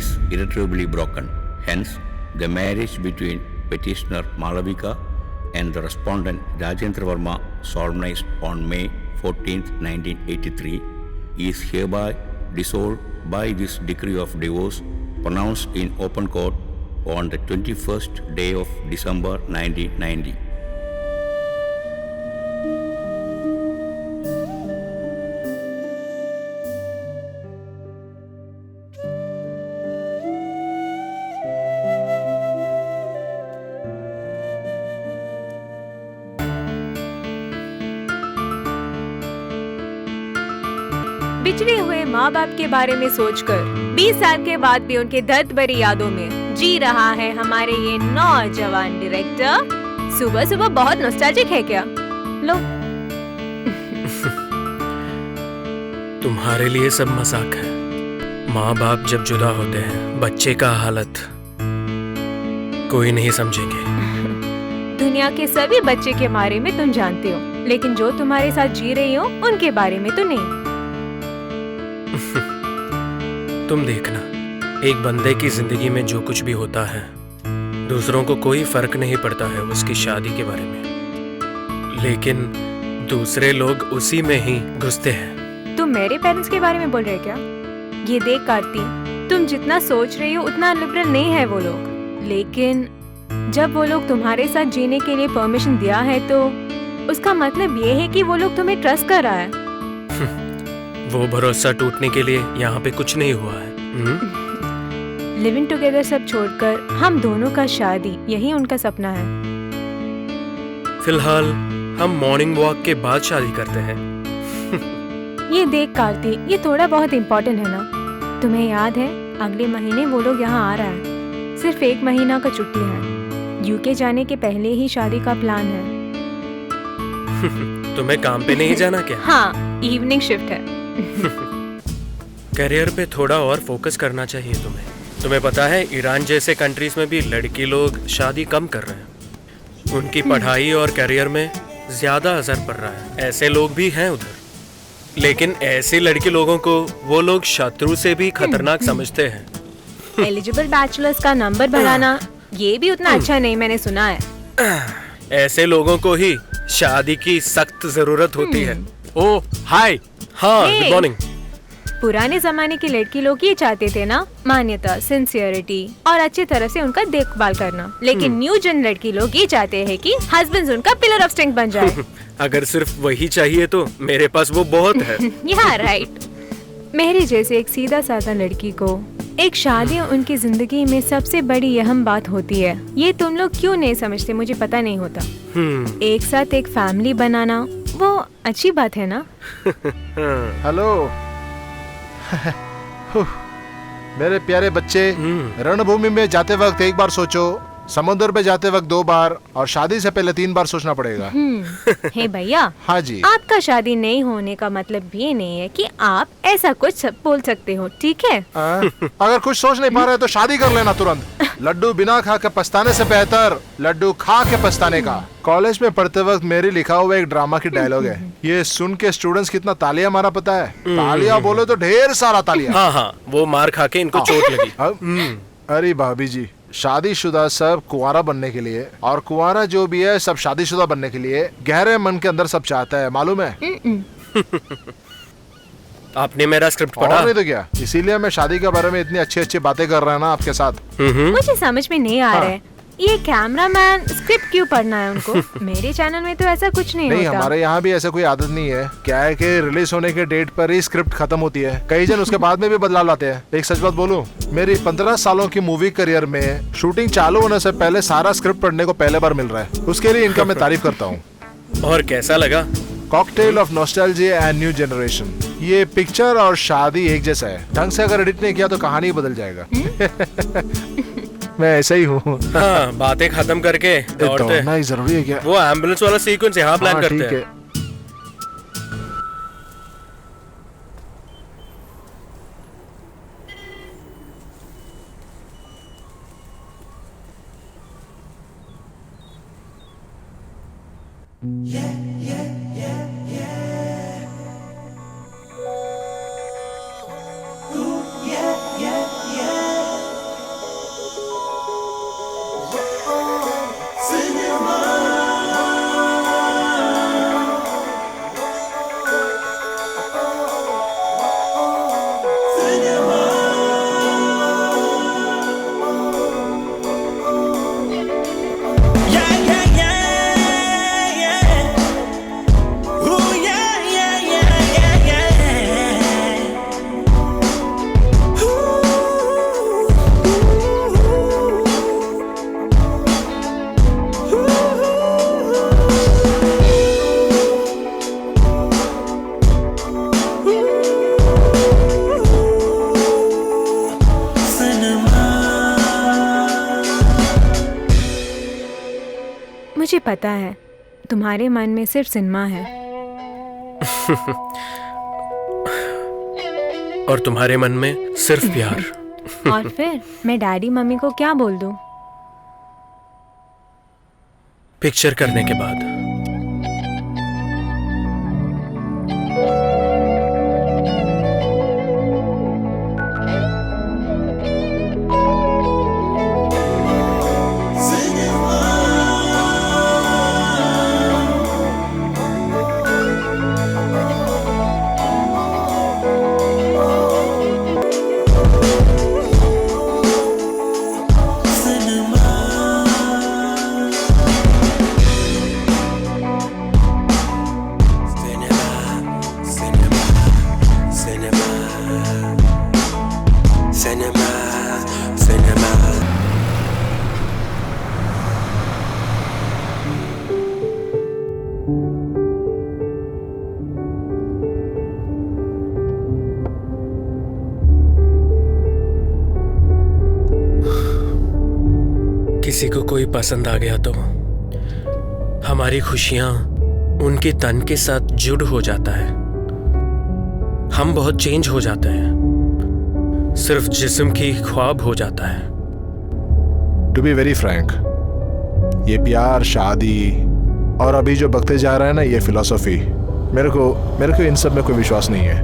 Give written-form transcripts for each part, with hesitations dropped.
is irretrievably broken. Hence, the marriage between petitioner Malavika and the respondent Rajendra Verma, solemnized on May 14, 1983, is hereby dissolved by this decree of divorce pronounced in open court on the 21st day of December 1990. बिछड़े हुए माँ बाप के बारे में सोचकर 20 साल के बाद भी उनके दर्द भरी यादों में जी रहा है हमारे ये नौजवान डायरेक्टर। सुबह सुबह बहुत नॉस्टैल्जिक है क्या? लो। तुम्हारे लिए सब मजाक है। माँ बाप जब जुदा होते हैं, बच्चे का हालत कोई नहीं समझेंगे। दुनिया के सभी बच्चे के बारे में तुम जानते हो, लेकिन जो तुम्हारे साथ जी रही हो उनके बारे में तो नहीं। तुम देखना, एक बंदे की जिंदगी में जो कुछ भी होता है, दूसरों को कोई फर्क नहीं पड़ता है उसकी शादी के बारे में, लेकिन दूसरे लोग उसी में ही घुसते हैं। तुम मेरे पेरेंट्स के बारे में बोल रहे क्या? ये देख कार्ती, तुम जितना सोच रही हो उतना लिबरल नहीं है वो लोग, लेकिन जब वो लोग तुम्हारे साथ जीने के लिए परमिशन दिया है तो उसका मतलब ये है कि वो लोग तुम्हें ट्रस्ट कर रहा है। वो भरोसा टूटने के लिए यहाँ पे कुछ नहीं हुआ है। लिविंग टुगेदर सब छोड़कर हम दोनों का शादी, यही उनका सपना है। फिलहाल हम मॉर्निंग वॉक के बाद शादी करते हैं। ये देख कार्ती, ये थोड़ा बहुत इम्पोर्टेंट है ना? तुम्हें याद है अगले महीने वो लोग यहाँ आ रहा है। सिर्फ 1 महीना का छुट्टी है। यूके जाने के पहले ही शादी का प्लान है। तुम्हें काम पे नहीं जाना क्या? हाँ, इवनिंग शिफ्ट है। करियर पे थोड़ा और फोकस करना चाहिए तुम्हें। तुम्हें पता है ईरान जैसे कंट्रीज में भी लड़की लोग शादी कम कर रहे हैं। उनकी पढ़ाई और करियर में ज्यादा असर पड़ रहा है। ऐसे लोग भी हैं उधर, लेकिन ऐसे लड़की लोगों को वो लोग शत्रु से भी खतरनाक समझते हैं। एलिजिबल बैचलर्स का नंबर बढ़ाना ये भी उतना अच्छा नहीं, मैंने सुना है। ऐसे लोगों को ही शादी की सख्त जरूरत होती है। ओह हाय। हाँ, गुड मॉर्निंग। पुराने जमाने के लड़की लोग ये चाहते थे ना, मान्यता, सिंसियरिटी और अच्छी तरह से उनका देखभाल करना, लेकिन न्यू जन लड़की लोग ये चाहते हैं कि हस्बैंड उनका पिलर ऑफ स्ट्रेंथ बन जाए। अगर सिर्फ वही चाहिए तो मेरे पास वो बहुत है। या राइट। मेरी जैसे एक सीधा साधा लड़की को एक शादी उनकी जिंदगी में सबसे बड़ी अहम बात होती है। ये तुम लोग क्यों नहीं समझते मुझे पता नहीं होता। एक साथ एक फैमिली बनाना वो अच्छी बात है ना? हेलो। मेरे प्यारे बच्चे, रणभूमि में जाते वक्त एक बार सोचो, समुद्र पे जाते वक्त 2 बार और शादी से पहले 3 बार सोचना पड़ेगा। हे भैया। हाँ जी। आपका शादी नहीं होने का मतलब ये नहीं है कि आप ऐसा कुछ बोल सकते हो, ठीक है? अगर कुछ सोच नहीं पा रहे तो शादी कर लेना तुरंत। लड्डू बिना खा के पछताने से बेहतर लड्डू खा के पछताने का। कॉलेज में पढ़ते वक्त मेरी लिखा हुआ एक ड्रामा की डायलॉग है, ये सुन के स्टूडेंट्स कितना तालियां मारा पता है? तालियां बोले तो ढेर सारा तालियां। हाँ हाँ, वो मार खा के इनको चोट लगी। अरे भाभी जी, शादीशुदा सब कुंवारा बनने के लिए और कुंवारा जो भी है सब शादीशुदा बनने के लिए गहरे मन के अंदर सब चाहता है, मालूम है? आपने मेरा स्क्रिप्ट पढ़ा? नहीं तो क्या, इसीलिए मैं शादी के बारे में इतनी अच्छी अच्छी बातें कर रहा है ना आपके साथ। मुझे समझ में नहीं आ रहा है, ये कैमरामैन स्क्रिप्ट क्यों पढ़ना है उनको? मेरे चैनल में तो ऐसा कुछ नहीं होता। हमारे यहाँ भी ऐसा कोई आदत नहीं है। क्या है कि रिलीज होने के डेट पर ही स्क्रिप्ट खत्म होती है। कई जन उसके बाद में भी बदलाव लाते हैं। एक सच बात बोलूं, मेरी 15 सालों की मूवी करियर में शूटिंग चालू होने से पहले सारा स्क्रिप्ट पढ़ने को पहले बार मिल रहा है। उसके लिए इनका मैं तारीफ करता हूँ। और कैसा लगा? Cocktail of nostalgia and new generation. ये पिक्चर और शादी एक जैसा है। ढंग से अगर एडिट नहीं किया तो कहानी बदल जाएगा। मैं ऐसा ही हूँ। हाँ, बातें खत्म करके दौड़ना ही जरूरी है क्या? वो एम्बुलेंस वाला सीक्वेंस यहाँ प्लान करते हैं। पता है तुम्हारे मन में सिर्फ सिनेमा है और तुम्हारे मन में सिर्फ प्यार। और फिर मैं डैडी मम्मी को क्या बोल दूं? पिक्चर करने के बाद। किसी को कोई पसंद आ गया तो हमारी खुशियां उनके तन के साथ जुड़ हो जाता है। हम बहुत चेंज हो जाते हैं, सिर्फ जिस्म की ख्वाब हो जाता है। टू बी वेरी फ्रैंक, ये प्यार, शादी और अभी जो बकते जा रहा है ना, ये फिलॉसफी, मेरे को इन सब में कोई विश्वास नहीं है।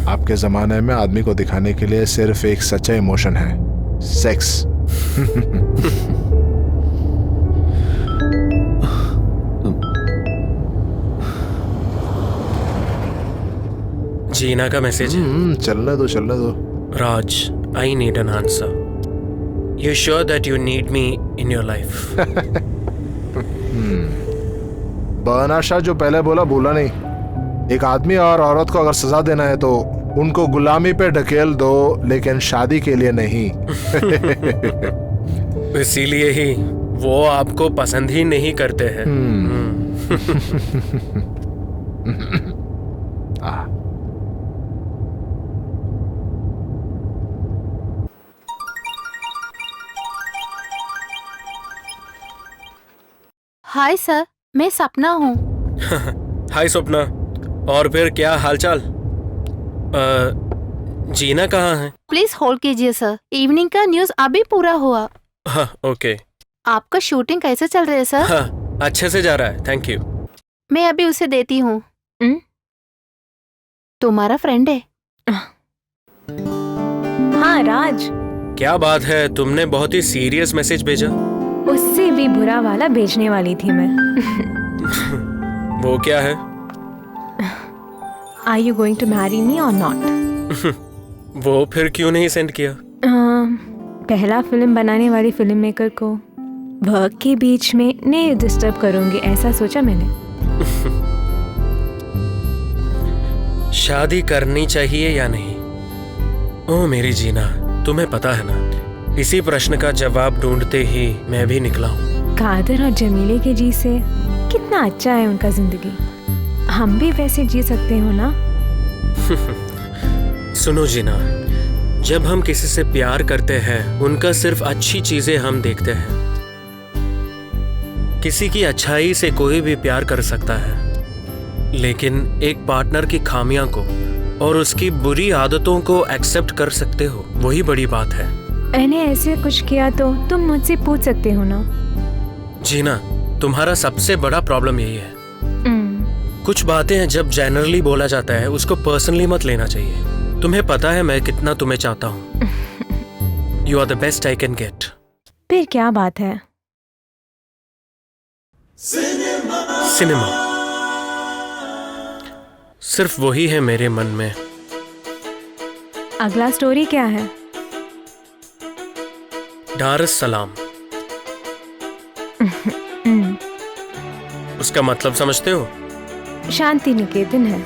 आपके जमाने में आदमी को दिखाने के लिए सिर्फ एक सच्चा इमोशन है, सेक्स। जीना का मैसेज है। चलने दो। Raj, I need an answer. You sure that you need me in your life? बनाशाह जो पहले बोला भूला नहीं। एक आदमी और औरत को अगर सजा देना है तो उनको गुलामी पे ढकेल दो, लेकिन शादी के लिए नहीं। इसीलिए ही वो आपको पसंद ही नहीं करते हैं। हाय सर, मैं सपना हूँ। हाय स्वप्ना, और फिर क्या हालचाल? जीना कहाँ है? प्लीज होल्ड कीजिए सर, इवनिंग का न्यूज़ अभी पूरा हुआ। हाँ, ओके। आपका शूटिंग कैसे चल रहा है सर? हाँ, अच्छे से जा रहा है, थैंक यू। मैं अभी उसे देती हूँ। तुम्हारा फ्रेंड है? हाँ राज, क्या बात है, तुमने बहुत ही सीरियस मैसेज भेजा। उससे भी बुरा वाला भेजने वाली थी मैं। वो क्या है? Are you going to marry me or not? वो फिर क्यों नहीं सेंड किया? पहला फिल्म बनाने वाली फिल्म मेकर को वर्क के बीच में नहीं डिस्टर्ब करूंगी, ऐसा सोचा मैंने। शादी करनी चाहिए या नहीं? ओ मेरी जीना, तुम्हें पता है ना, इसी प्रश्न का जवाब ढूंढते ही मैं भी निकला हूँ। कादर और जमीले के जी से कितना अच्छा है उनका जिंदगी, हम भी वैसे जी सकते हो ना? सुनो जीना, जब हम किसी से प्यार करते हैं उनका सिर्फ अच्छी चीजें हम देखते हैं। किसी की अच्छाई से कोई भी प्यार कर सकता है, लेकिन एक पार्टनर की खामियां को और उसकी बुरी आदतों को एक्सेप्ट कर सकते हो, वही बड़ी बात है। मैंने ऐसे कुछ किया तो तुम मुझसे पूछ सकते हो ना? जीना, तुम्हारा सबसे बड़ा प्रॉब्लम यही है। कुछ बातें हैं जब जनरली बोला जाता है उसको पर्सनली मत लेना चाहिए। तुम्हें पता है मैं कितना तुम्हें चाहता हूँ। You are the best I can get. फिर क्या बात है? सिनेमा सिर्फ वही है मेरे मन में। अगला स्टोरी क्या है? दार एस सलाम। उसका मतलब समझते हो? शांति निकेतन है।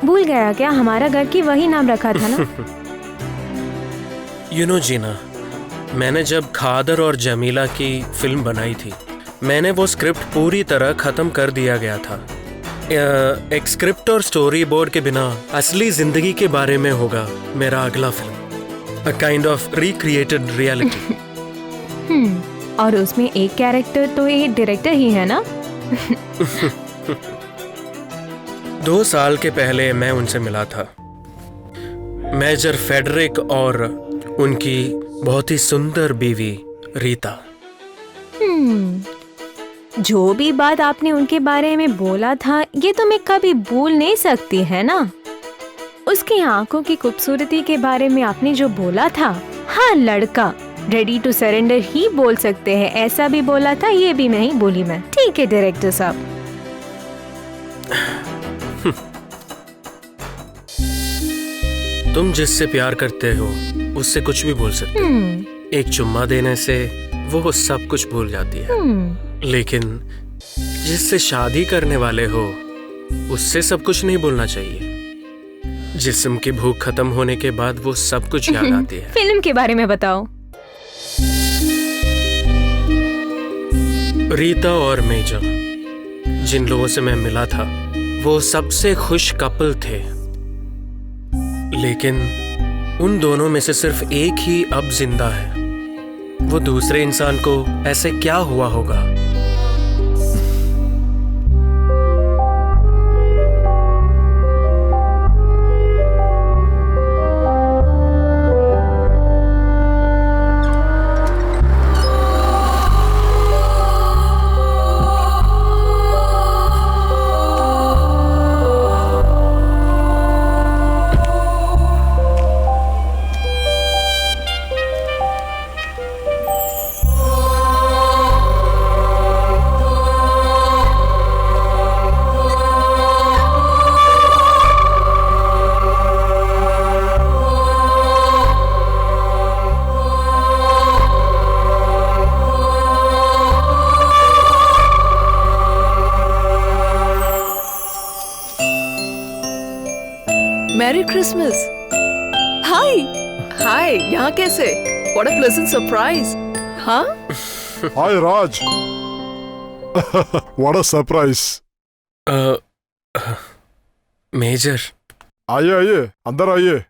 भूल गया क्या, हमारा घर की वही नाम रखा था ना? यू नो जीना, मैंने जब खादर और जमीला की फिल्म बनाई थी, मैंने वो स्क्रिप्ट पूरी तरह खत्म कर दिया गया था। एक स्क्रिप्ट और स्टोरी बोर्ड के बिना असली जिंदगी के बारे में होगा मेरा अगला film, a kind of recreated reality. और उसमें एक कैरेक्टर तो ये डायरेक्टर ही है ना। 2 साल के पहले मैं उनसे मिला था, मेजर फेडरिक और उनकी बहुत ही सुंदर बीवी रीता। जो भी बात आपने उनके बारे में बोला था ये तो मैं कभी भूल नहीं सकती, है ना। उसकी आंखों की खूबसूरती के बारे में आपने जो बोला था, हाँ लड़का रेडी टू सरेंडर ही बोल सकते हैं, ऐसा भी बोला था, ये भी नहीं बोली मैं। ठीक है डायरेक्टर साहब। तुम जिससे प्यार करते हो उससे कुछ भी बोल सकते हो। एक चुम्मा देने से वो सब कुछ भूल जाती है, लेकिन जिससे शादी करने वाले हो उससे सब कुछ नहीं बोलना चाहिए। जिस्म की भूख खत्म होने के बाद वो सब कुछ याद आती है। फिल्म के बारे में बताओ। रीता और मेजर, जिन लोगों से मैं मिला था, वो सबसे खुश कपल थे, लेकिन उन दोनों में से सिर्फ एक ही अब जिंदा है। वो दूसरे इंसान को ऐसे क्या हुआ होगा? Merry Christmas. हाय हाय, यहाँ कैसे? What a pleasant surprise. हाँ hi Raj. What a surprise. Major, आइए आइए, अंदर आइए।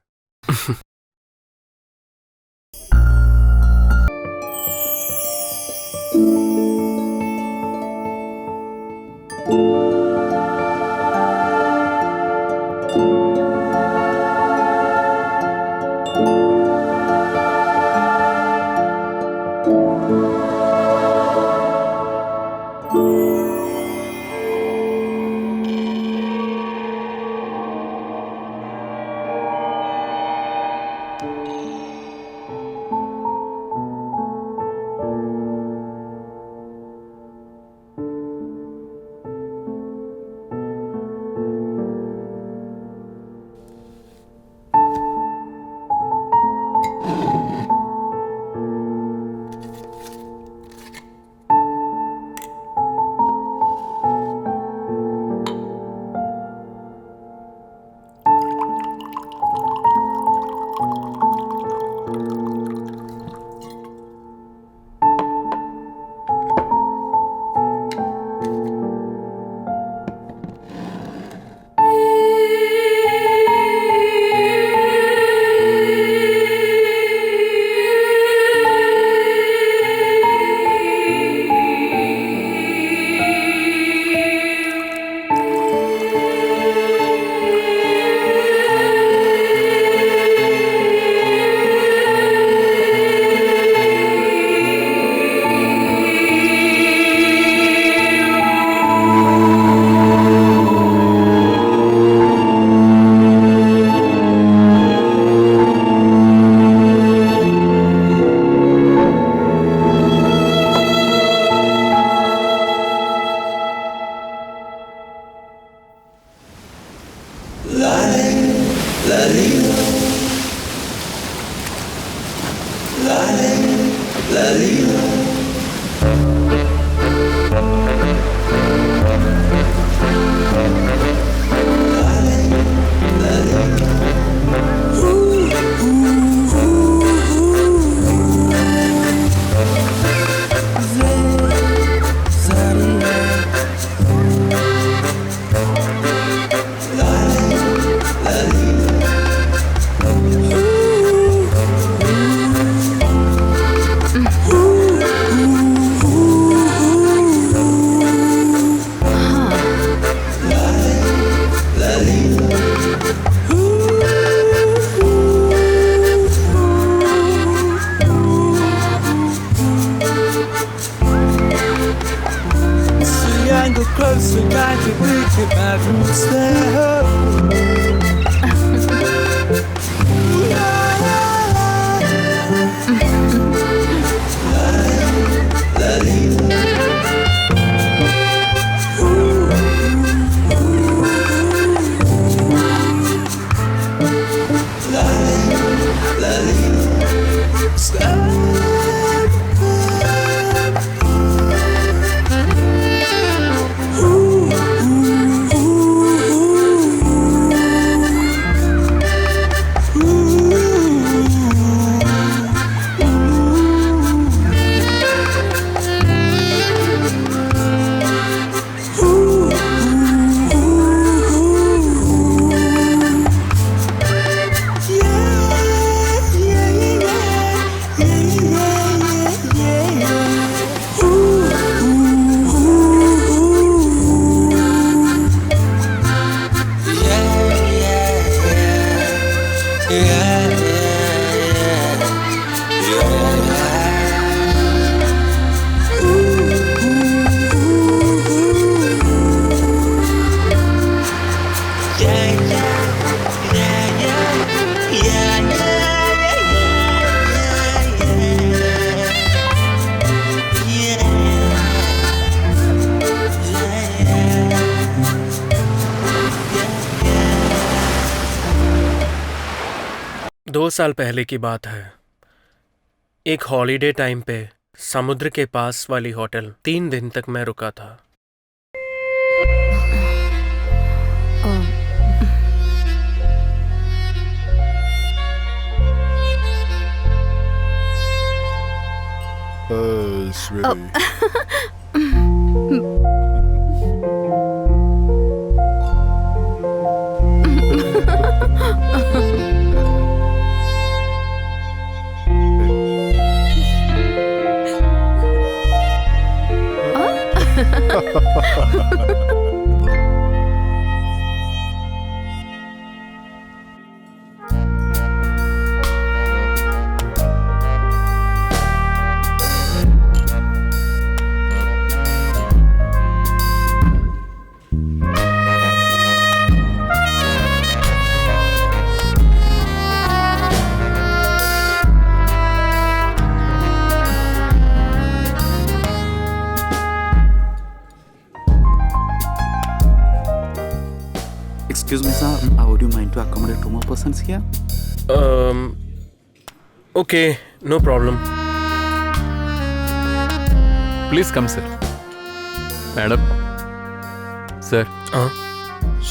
2 साल पहले की बात है। एक हॉलीडे टाइम पे समुद्र के पास वाली होटल 3 दिन तक मैं रुका था। sweetie. Excuse me, sir. Would you mind to accommodate 2 more persons here? Okay, no problem. Please come, sir. Madam. Sir.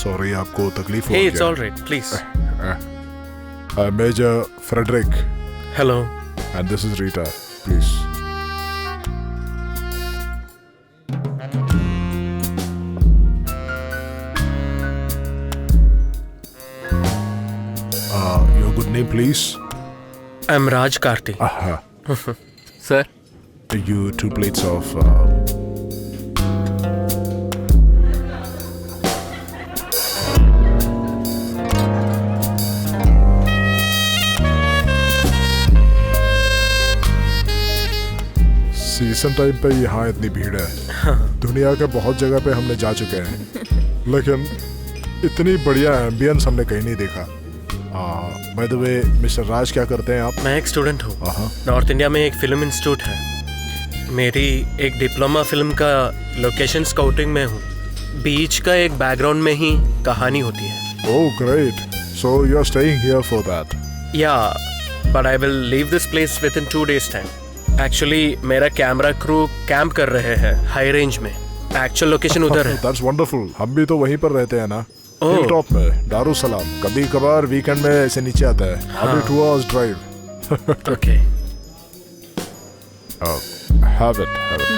Sorry, आपको तकलीफ हो Hey, गया। it's all right. Please. I'm Major Frederick, Hello. and this is Rita. Please. Your good name, please. I'm Raj Karti. Sir. You 2 plates of season time पे यहाँ इतनी भीड़ है। दुनिया के बहुत जगह पे हमने जा चुके हैं, लेकिन इतनी बढ़िया एम्बियंस हमने कहीं नहीं देखा। बाय द वे, मिस्टर राज, क्या करते हैं आप? मैं एक स्टूडेंट हूँ। नॉर्थ इंडिया में एक फिल्म इंस्टीट्यूट है। मेरी एक डिप्लोमा फिल्म का लोकेशन स्काउटिंग में हूँ। बीच का एक बैकग्राउंड में ही कहानी होती है। Oh great, so you are staying here for that? Yeah, but I will leave this place within 2 days time. Actually मेरा कैमरा क्रू कैंप कर रहे हैं हाई रेंज में। एक्चुअल लोकेशन उधर है। That's wonderful. हम भी तो वहीं पर रहते हैं ना, Oh. हिल टॉप में, दारुसलाम। कभी कभार वीकेंड में ऐसे नीचे आता है। अभी 2 hours drive. Okay. Have it, have it.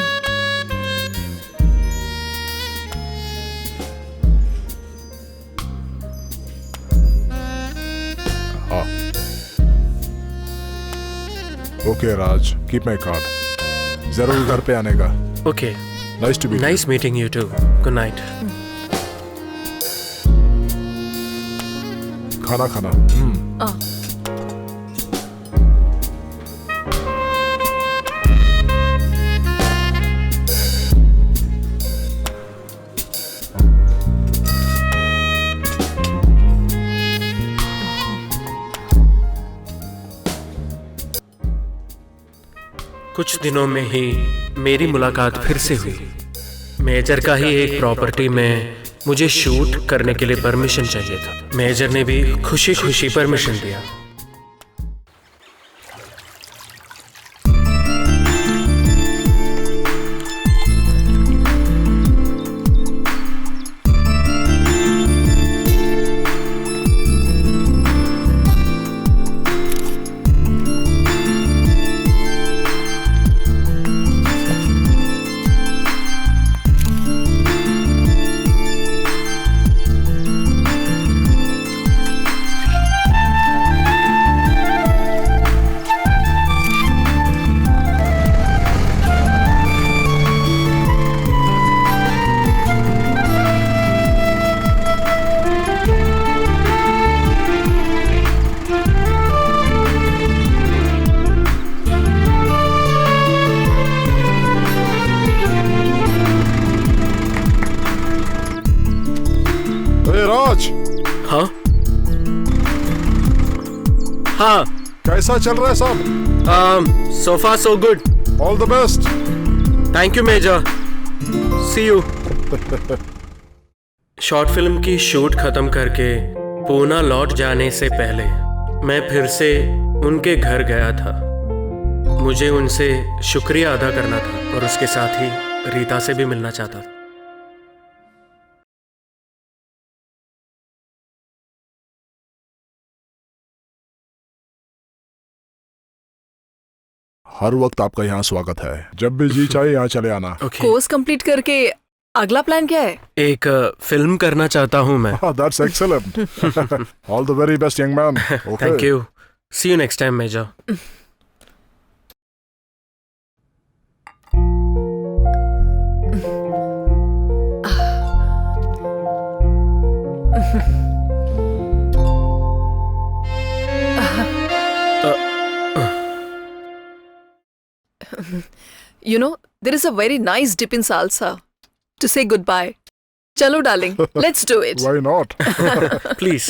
Okay, Raj, keep my card. जरूर घर पे आने का। Okay. Nice to meet you. Nice meeting you too. Good night. खाना खाना। कुछ दिनों में ही मेरी मुलाकात फिर से हुई। मेजर का ही एक प्रॉपर्टी में मुझे शूट करने के लिए परमिशन चाहिए था। मेजर ने भी खुशी खुशी परमिशन दिया। राज, हाँ हाँ, कैसा चल रहा है सब? so far so good. All the best. Thank you Major, see you. Short film की शूट खत्म करके पूना लौट जाने से पहले मैं फिर से उनके घर गया था। मुझे उनसे शुक्रिया अदा करना था और उसके साथ ही रीता से भी मिलना चाहता था। हर वक्त आपका यहाँ स्वागत है। जब भी जी चाहे यहाँ चले आना। कोर्स कंप्लीट करके अगला प्लान क्या है? एक फिल्म करना चाहता हूँ मैं। That's excellent. All the very best, young man. Okay. Thank you. See you next time, Major. You know, there is a very nice dip in salsa to say goodbye. Chalo, darling, let's do it. Why not? Please.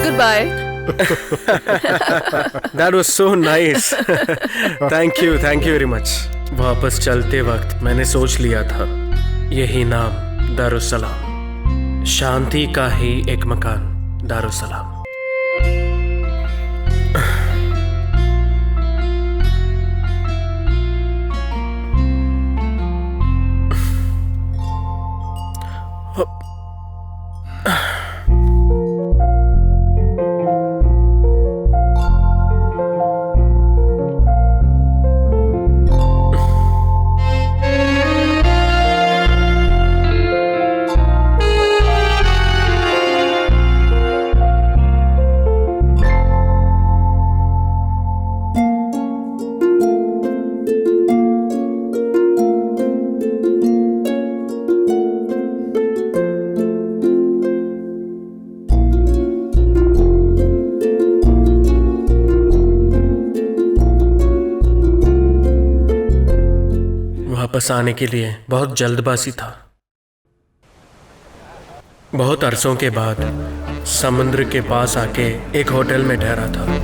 Goodbye. That was so nice. Thank you very much. वापस चलते वक्त मैंने सोच लिया था, यही नाम Darussalam, शांति का ही एक मकान दारुस्सलाम। वापस आने के लिए बहुत जल्दबाजी था। बहुत अरसों के बाद समुद्र के पास आके एक होटल में ठहरा था।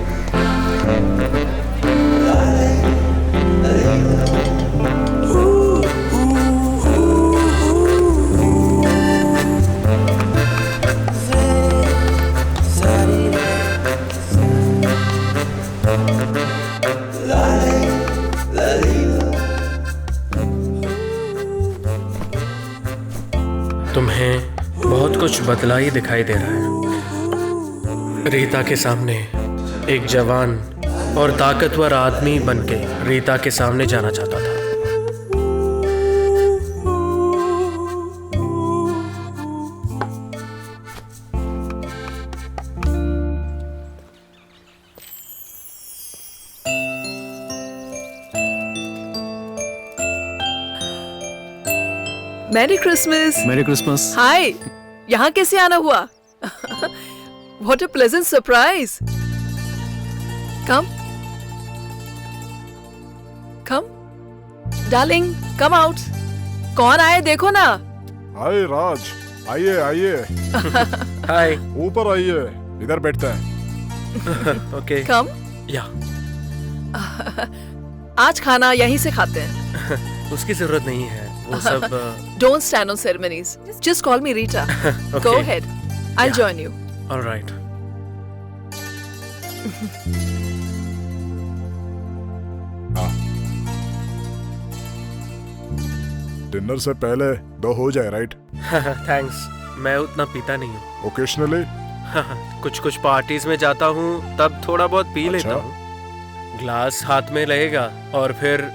तुम्हें बहुत कुछ बदला ही दिखाई दे रहा है। रीता के सामने एक जवान और ताकतवर आदमी बनके रीता के सामने जाना चाहता था। Merry Christmas. Merry Christmas. Hi, यहाँ कैसे आना हुआ? What a pleasant surprise. Come. Come. Darling, come out. कौन आए देखो ना। हाय राज, आइए आइए, हाय। ऊपर आइए, इधर बैठते हैं। ओके। कम। या आज खाना यहीं से खाते हैं। उसकी जरूरत नहीं है, वो सब Don't stand on ceremonies. Just call me Rita. Go ahead. I'll join you. Alright. Dinner से पहले 2 हो जाए, राइट? थैंक्स, मैं उतना पीता नहीं हूँ। ओकेशनली। कुछ कुछ पार्टीज में जाता हूँ तब थोड़ा बहुत पी लेता अच्छा। हूँ। ग्लास हाथ में लगेगा और फिर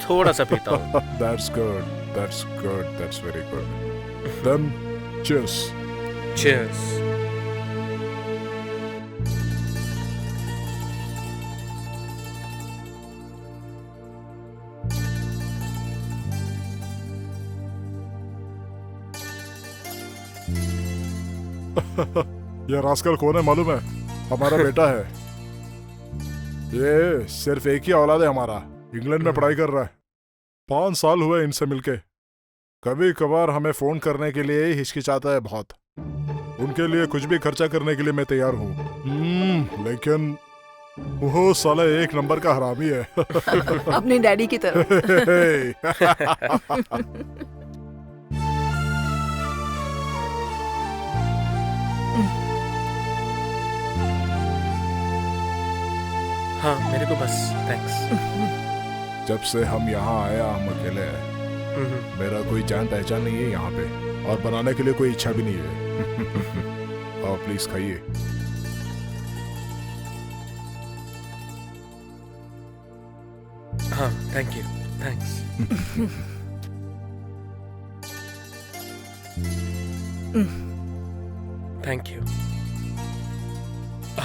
थोड़ा सा पीता हूँ। That's good. That's good. That's very good. Then, cheers. Cheers. ये रास्कल कौन है मालूम है? हमारा बेटा है। ये सिर्फ एक ही औलाद है हमारा, इंग्लैंड में पढ़ाई कर रहा है। 5 साल हुए इनसे मिलके। कभी कभार हमें फोन करने के लिए हिचकिचाता है बहुत। उनके लिए कुछ भी खर्चा करने के लिए मैं तैयार हूँ। लेकिन वो साला एक नंबर का हरामी है। अपने डैडी की तरह। हाँ, मेरे को बस थैंक्स। जब से हम यहाँ आया हम अकेले हैं। मेरा कोई जान पहचान नहीं है यहाँ पे, और बनाने के लिए कोई इच्छा भी नहीं है। और प्लीज खाइए। हाँ, thank you, thanks. Thank you.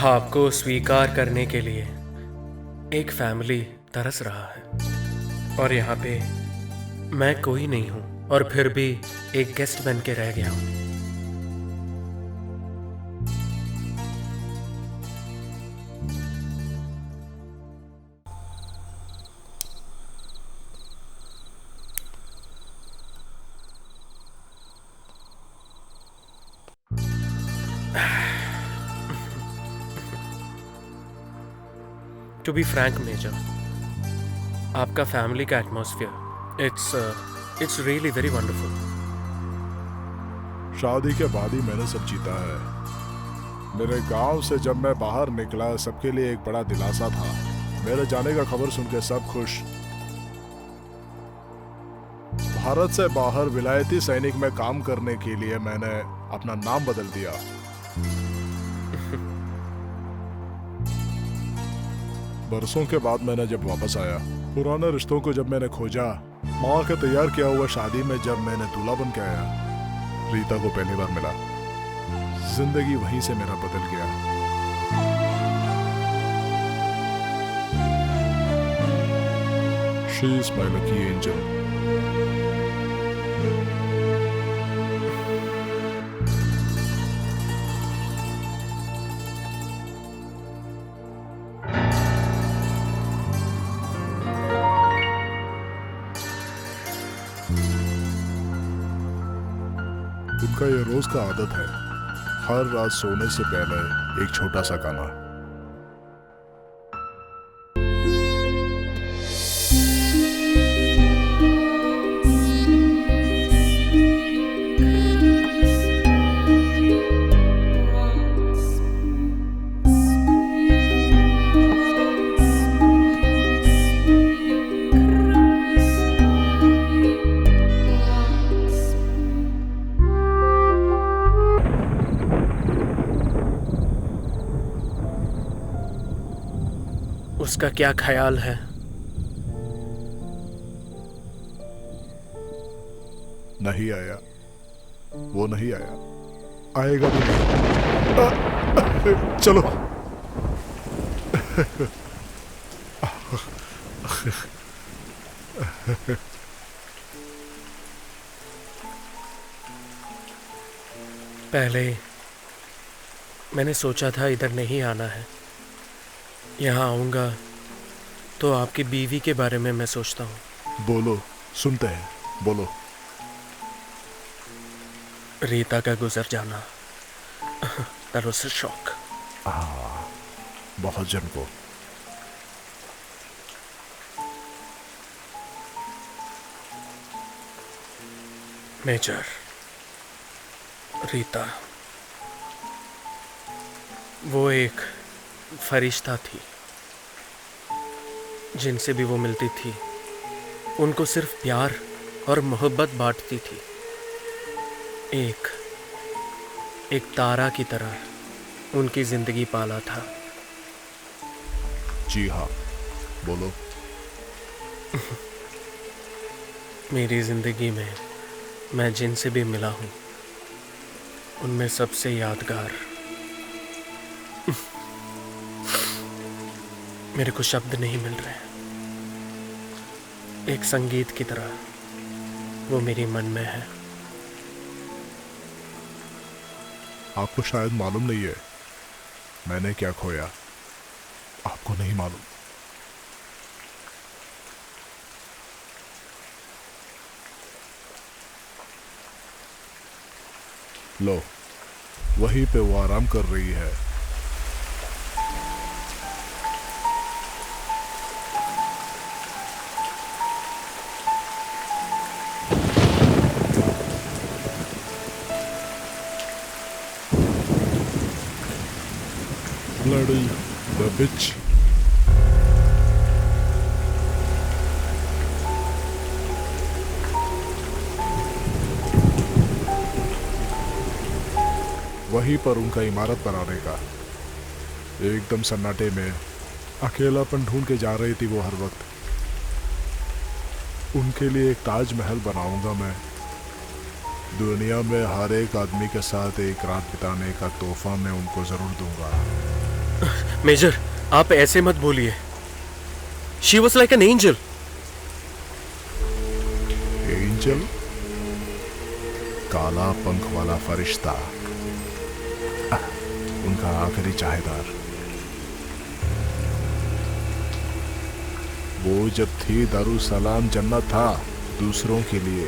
आपको स्वीकार करने के लिए एक फैमिली तरस रहा है, और यहाँ पे मैं कोई नहीं हूँ और फिर भी एक गेस्ट बन के रह गया हूँ। टू बी फ्रैंक मेजर, आपका फैमिली का atmosphere it's really very wonderful. शादी के बाद ही मैंने सब जीता है। मेरे गांव से जब मैं बाहर निकला सबके लिए एक बड़ा दिलासा था। मेरे जाने का खबर सुनकर सब खुश। भारत से बाहर विलायती सैनिक में काम करने के लिए मैंने अपना नाम बदल दिया। बरसों के बाद मैंने जब वापस आया, पुराने रिश्तों को जब मैंने खोजा, माँ के तैयार किया हुआ शादी में जब मैंने दूल्हा बन के आया, रीता को पहली बार मिला। जिंदगी वहीं से मेरा बदल गया। She is my lucky angel. उनका ये रोज का आदत है, हर रात सोने से पहले एक छोटा सा गाना। उसका क्या ख्याल है? नहीं आया, वो नहीं आया, आएगा भी नहीं। चलो। पहले मैंने सोचा था इधर नहीं आना है। यहाँ आऊँगा तो आपकी बीवी के बारे में मैं सोचता हूँ। बोलो, सुनते हैं, बोलो। रीता का गुजर जाना, that was a shock. बहुत जन को। मेजर, रीता वो एक फरिश्ता थी। जिनसे भी वो मिलती थी उनको सिर्फ प्यार और मोहब्बत बांटती थी। एक तारा की तरह उनकी जिंदगी पाला था। जी हाँ, बोलो। मेरी जिंदगी में मैं जिनसे भी मिला हूं उनमें सबसे यादगार, मेरे को शब्द नहीं मिल रहे। एक संगीत की तरह वो मेरी मन में है। आपको शायद मालूम नहीं है मैंने क्या खोया। आपको नहीं मालूम। लो, वहीं पे वो आराम कर रही है। Bloody the bitch. वहीं पर उनका इमारत बनाने का, एकदम सन्नाटे में अकेलापन ढूंढ के जा रही थी वो हर वक्त। उनके लिए एक ताजमहल बनाऊंगा मैं। दुनिया में हर एक आदमी के साथ एक रात बिताने का तोहफा मैं उनको जरूर दूंगा। मेजर, आप ऐसे मत बोलिए। She was like an angel. Angel? काला पंख वाला फरिश्ता, उनका आखिरी चाहेदार। वो जब थी दारुसलाम जन्नत था दूसरों के लिए,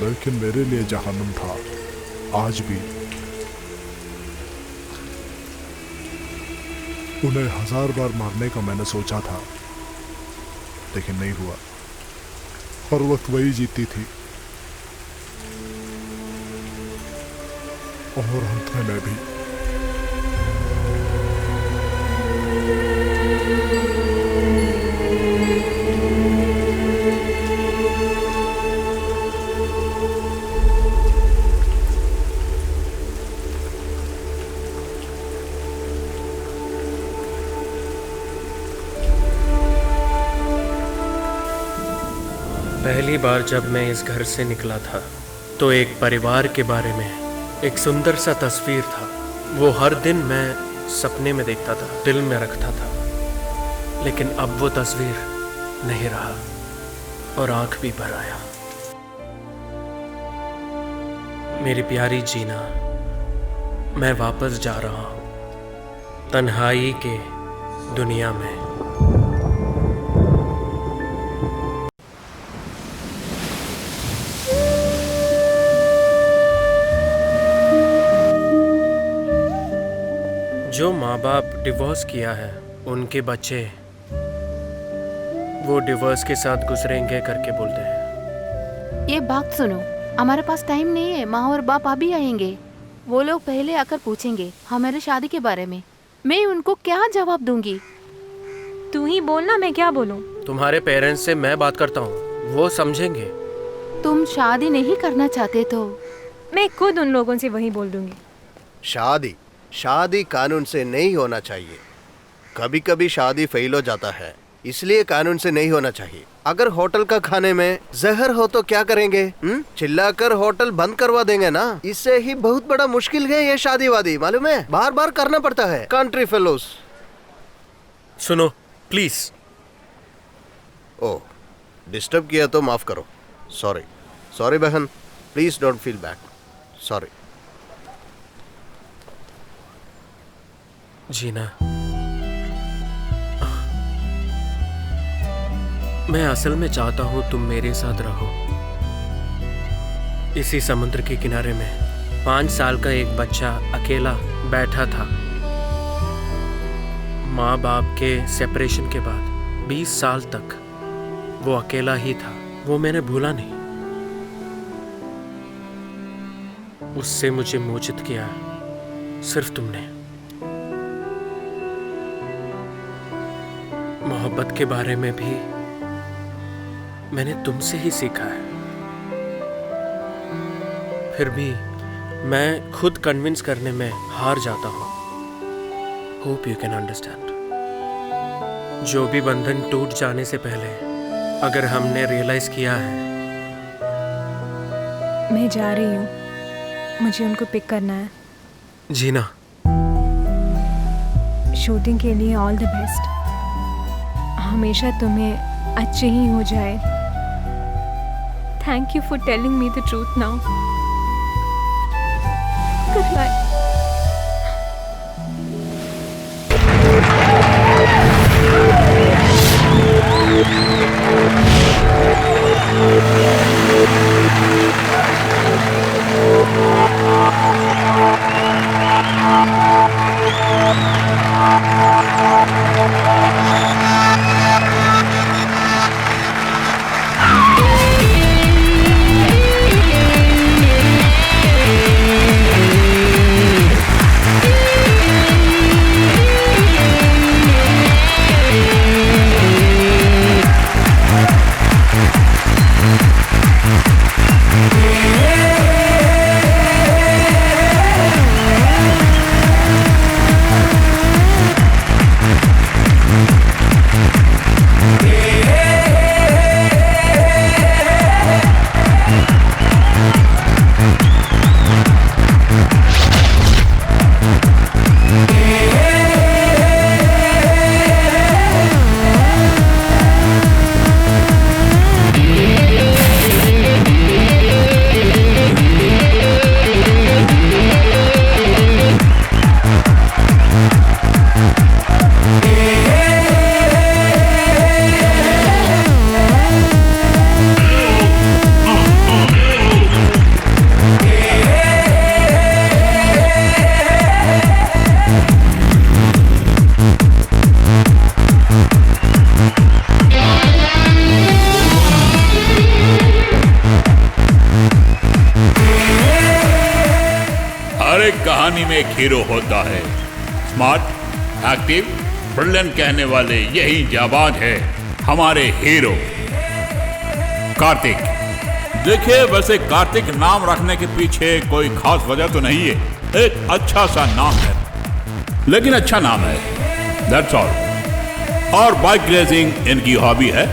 लेकिन मेरे लिए जहन्नुम था आज भी। उन्हें 1000 बार मारने का मैंने सोचा था, लेकिन नहीं हुआ। हर वक्त वही जीतती थी और अंत में मैं भी। पहली बार जब मैं इस घर से निकला था तो एक परिवार के बारे में एक सुंदर सा तस्वीर था। वो हर दिन मैं सपने में देखता था, दिल में रखता था। लेकिन अब वो तस्वीर नहीं रहा और आंख भी भर आया। मेरी प्यारी जीना, मैं वापस जा रहा हूं तन्हाई के दुनिया में। जो माँ बाप डिवोर्स किया है उनके बच्चे वो डिवोर्स के साथ गुजरेंगे करके बोलते हैं। ये बात सुनो, हमारे पास टाइम नहीं है। माँ और बाप अभी आएंगे। वो लोग पहले आकर पूछेंगे हमारे शादी के बारे में। मैं उनको क्या जवाब दूंगी? तू ही बोलना, मैं क्या बोलूं? तुम्हारे पेरेंट्स से मैं बात करता हूँ, वो समझेंगे। तुम शादी नहीं करना चाहते तो मैं खुद उन लोगों से वही बोल दूंगी। शादी कानून से नहीं होना चाहिए। कभी कभी शादी फेल हो जाता है, इसलिए कानून से नहीं होना चाहिए। अगर होटल का खाने में जहर हो तो क्या करेंगे? चिल्लाकर होटल बंद करवा देंगे ना। इससे ही बहुत बड़ा मुश्किल है ये शादी वादी, मालूम है? बार बार करना पड़ता है। Country fellows. सुनो प्लीज। ओह, डिस्टर्ब किया तो माफ करो। सॉरी बहन, please don't feel bad. Sorry. Jeena, मैं असल में चाहता हूं तुम मेरे साथ रहो। इसी समुद्र के किनारे में 5 साल का एक बच्चा अकेला बैठा था। माँ बाप के सेपरेशन के बाद 20 साल तक वो अकेला ही था। वो मैंने भूला नहीं। उससे मुझे मोचित किया सिर्फ तुमने। मोहब्बत के बारे में भी मैंने तुमसे ही सीखा है। फिर भी मैं खुद कन्विंस करने में हार जाता हूँ। Hope you can understand. जो भी बंधन टूट जाने से पहले अगर हमने रियलाइज किया है। मैं जा रही हूँ, मुझे उनको पिक करना है। जीना, शूटिंग के लिए ऑल द बेस्ट। हमेशा तुम्हें अच्छे ही हो जाए। Thank you for telling me the truth now. Good bye. कहानी में एक हीरो होता है, स्मार्ट, एक्टिव, ब्रिलियंट कहने वाले यही जाबाज है हमारे हीरो कार्तिक। देखिए, वैसे कार्तिक नाम रखने के पीछे कोई खास वजह तो नहीं है, एक अच्छा सा नाम है, लेकिन अच्छा नाम है, दैट्स ऑल। और बाइक रेसिंग इनकी हॉबी है।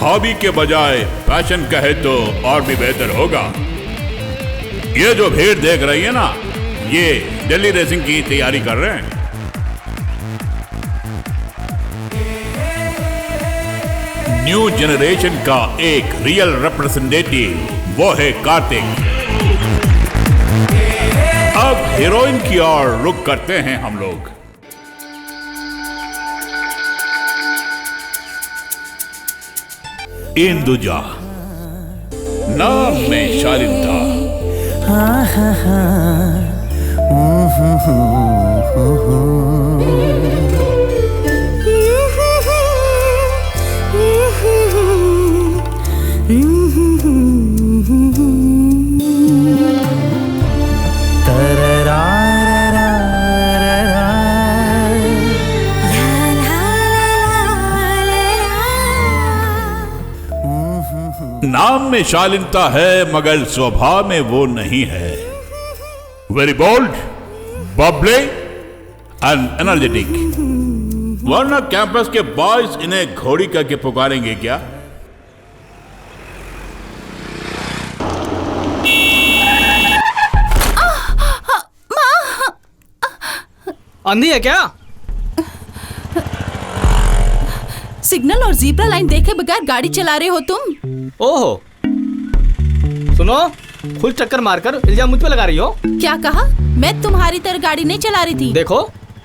हॉबी के बजाय पैशन कहे तो और भी बेहतर होगा। ये जो भीड़ देख रही है ना, ये दिल्ली रेसिंग की तैयारी कर रहे हैं। न्यू जनरेशन का एक रियल रिप्रेजेंटेटिव वो है कार्तिक। अब हीरोइन की ओर रुख करते हैं हम लोग। इंदुजा, नाम में शालीनता। नाम में शालीनता है मगर स्वभाव में वो नहीं है। Very bold, bubbly and energetic. वरना कैंपस के बॉयज इन्हें घोड़ी करके पुकारेंगे क्या? अंधी है क्या? सिग्नल और जीब्रा लाइन देखे बगैर गाड़ी चला रहे हो तुम? ओहो, सुनो, फुल चक्कर मारकर इल्जाम मुझ पे लगा रही हो। क्या कहा? मैं तुम्हारी तरह गाड़ी नहीं चला रही थी। देखो,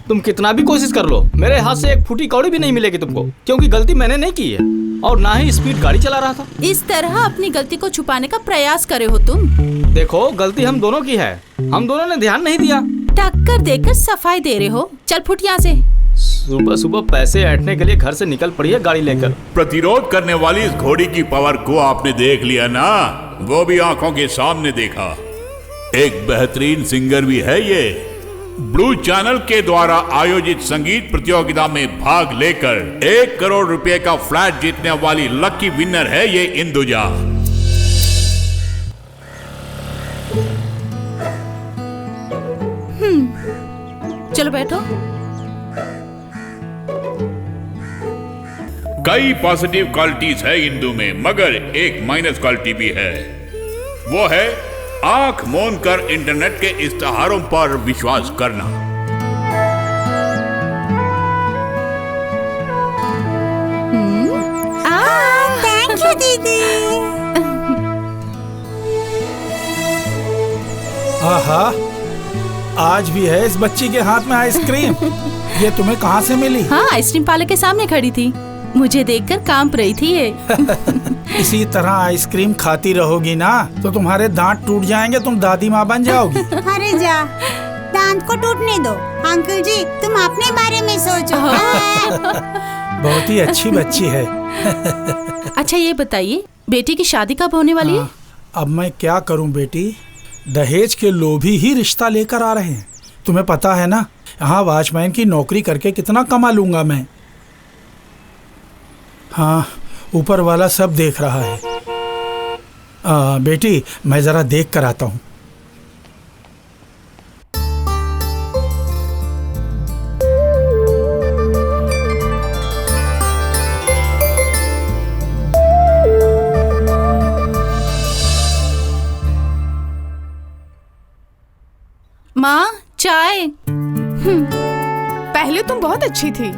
तुम कितना भी कोशिश कर लो, मेरे हाथ से एक फूटी कौड़ी भी नहीं मिलेगी तुमको, क्योंकि गलती मैंने नहीं की है। और ना ही स्पीड गाड़ी चला रहा था। इस तरह अपनी गलती को छुपाने का प्रयास करे हो तुम। देखो गलती हम दोनों की है, हम दोनों ने ध्यान नहीं दिया। टक्कर देकर सफाई दे रहे हो, चल फुट यहाँ से। सुबह सुबह पैसे ऐंठने के लिए घर से निकल पड़ी है गाड़ी लेकर। प्रतिरोध करने वाली इस घोड़ी की पावर को आपने देख लिया ना, वो भी आंखों के सामने देखा। एक बेहतरीन सिंगर भी है ये। ब्लू चैनल के द्वारा आयोजित संगीत प्रतियोगिता में भाग लेकर 1 करोड़ रुपए का फ्लैट जीतने वाली लकी विनर है ये इंदुजा। चलो बैठो। कई पॉजिटिव क्वालिटीज है इंदु में, मगर एक माइनस क्वालिटी भी है। वो है आंख मूंद कर इंटरनेट के इश्तेहारों पर विश्वास करना। थैंक यू दीदी। आहा, आज भी है इस बच्ची के हाथ में आइसक्रीम। ये तुम्हें कहाँ से मिली? हाँ, आइसक्रीम पार्लर के सामने खड़ी थी, मुझे देखकर कांप रही थी ये। इसी तरह आइसक्रीम खाती रहोगी ना तो तुम्हारे दांत टूट जाएंगे, तुम दादी माँ बन जाओगी। अरे जा, दांत को टूटने दो। अंकल जी तुम अपने बारे में सोचो। बहुत ही अच्छी बच्ची है। अच्छा ये बताइए, बेटी की शादी कब होने वाली है? अब मैं क्या करूं बेटी, दहेज के लोभी ही रिश्ता लेकर आ रहे हैं। तुम्हें पता है ना, यहाँ वॉचमैन की नौकरी करके कितना कमा लूंगा मैं। हाँ, ऊपर वाला सब देख रहा है। बेटी मैं जरा देख कर आता हूँ। माँ चाय। पहले तुम बहुत अच्छी थी,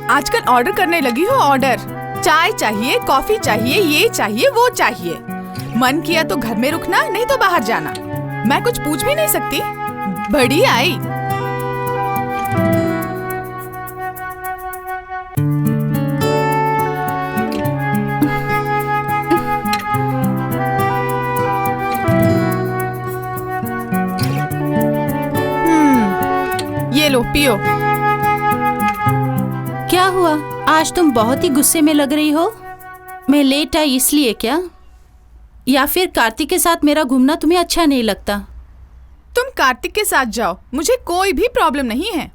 आजकल ऑर्डर करने लगी हो। ऑर्डर, चाय चाहिए, कॉफी चाहिए, ये चाहिए, वो चाहिए। मन किया तो घर में रुकना, नहीं तो बाहर जाना। मैं कुछ पूछ भी नहीं सकती। बड़ी आई। ये लो पियो। क्या हुआ, आज तुम बहुत ही गुस्से में लग रही हो। मैं लेट आई इसलिए क्या, या फिर कार्तिक के साथ मेरा घूमना तुम्हें अच्छा नहीं लगता? तुम कार्तिक के साथ जाओ, मुझे कोई भी प्रॉब्लम नहीं है।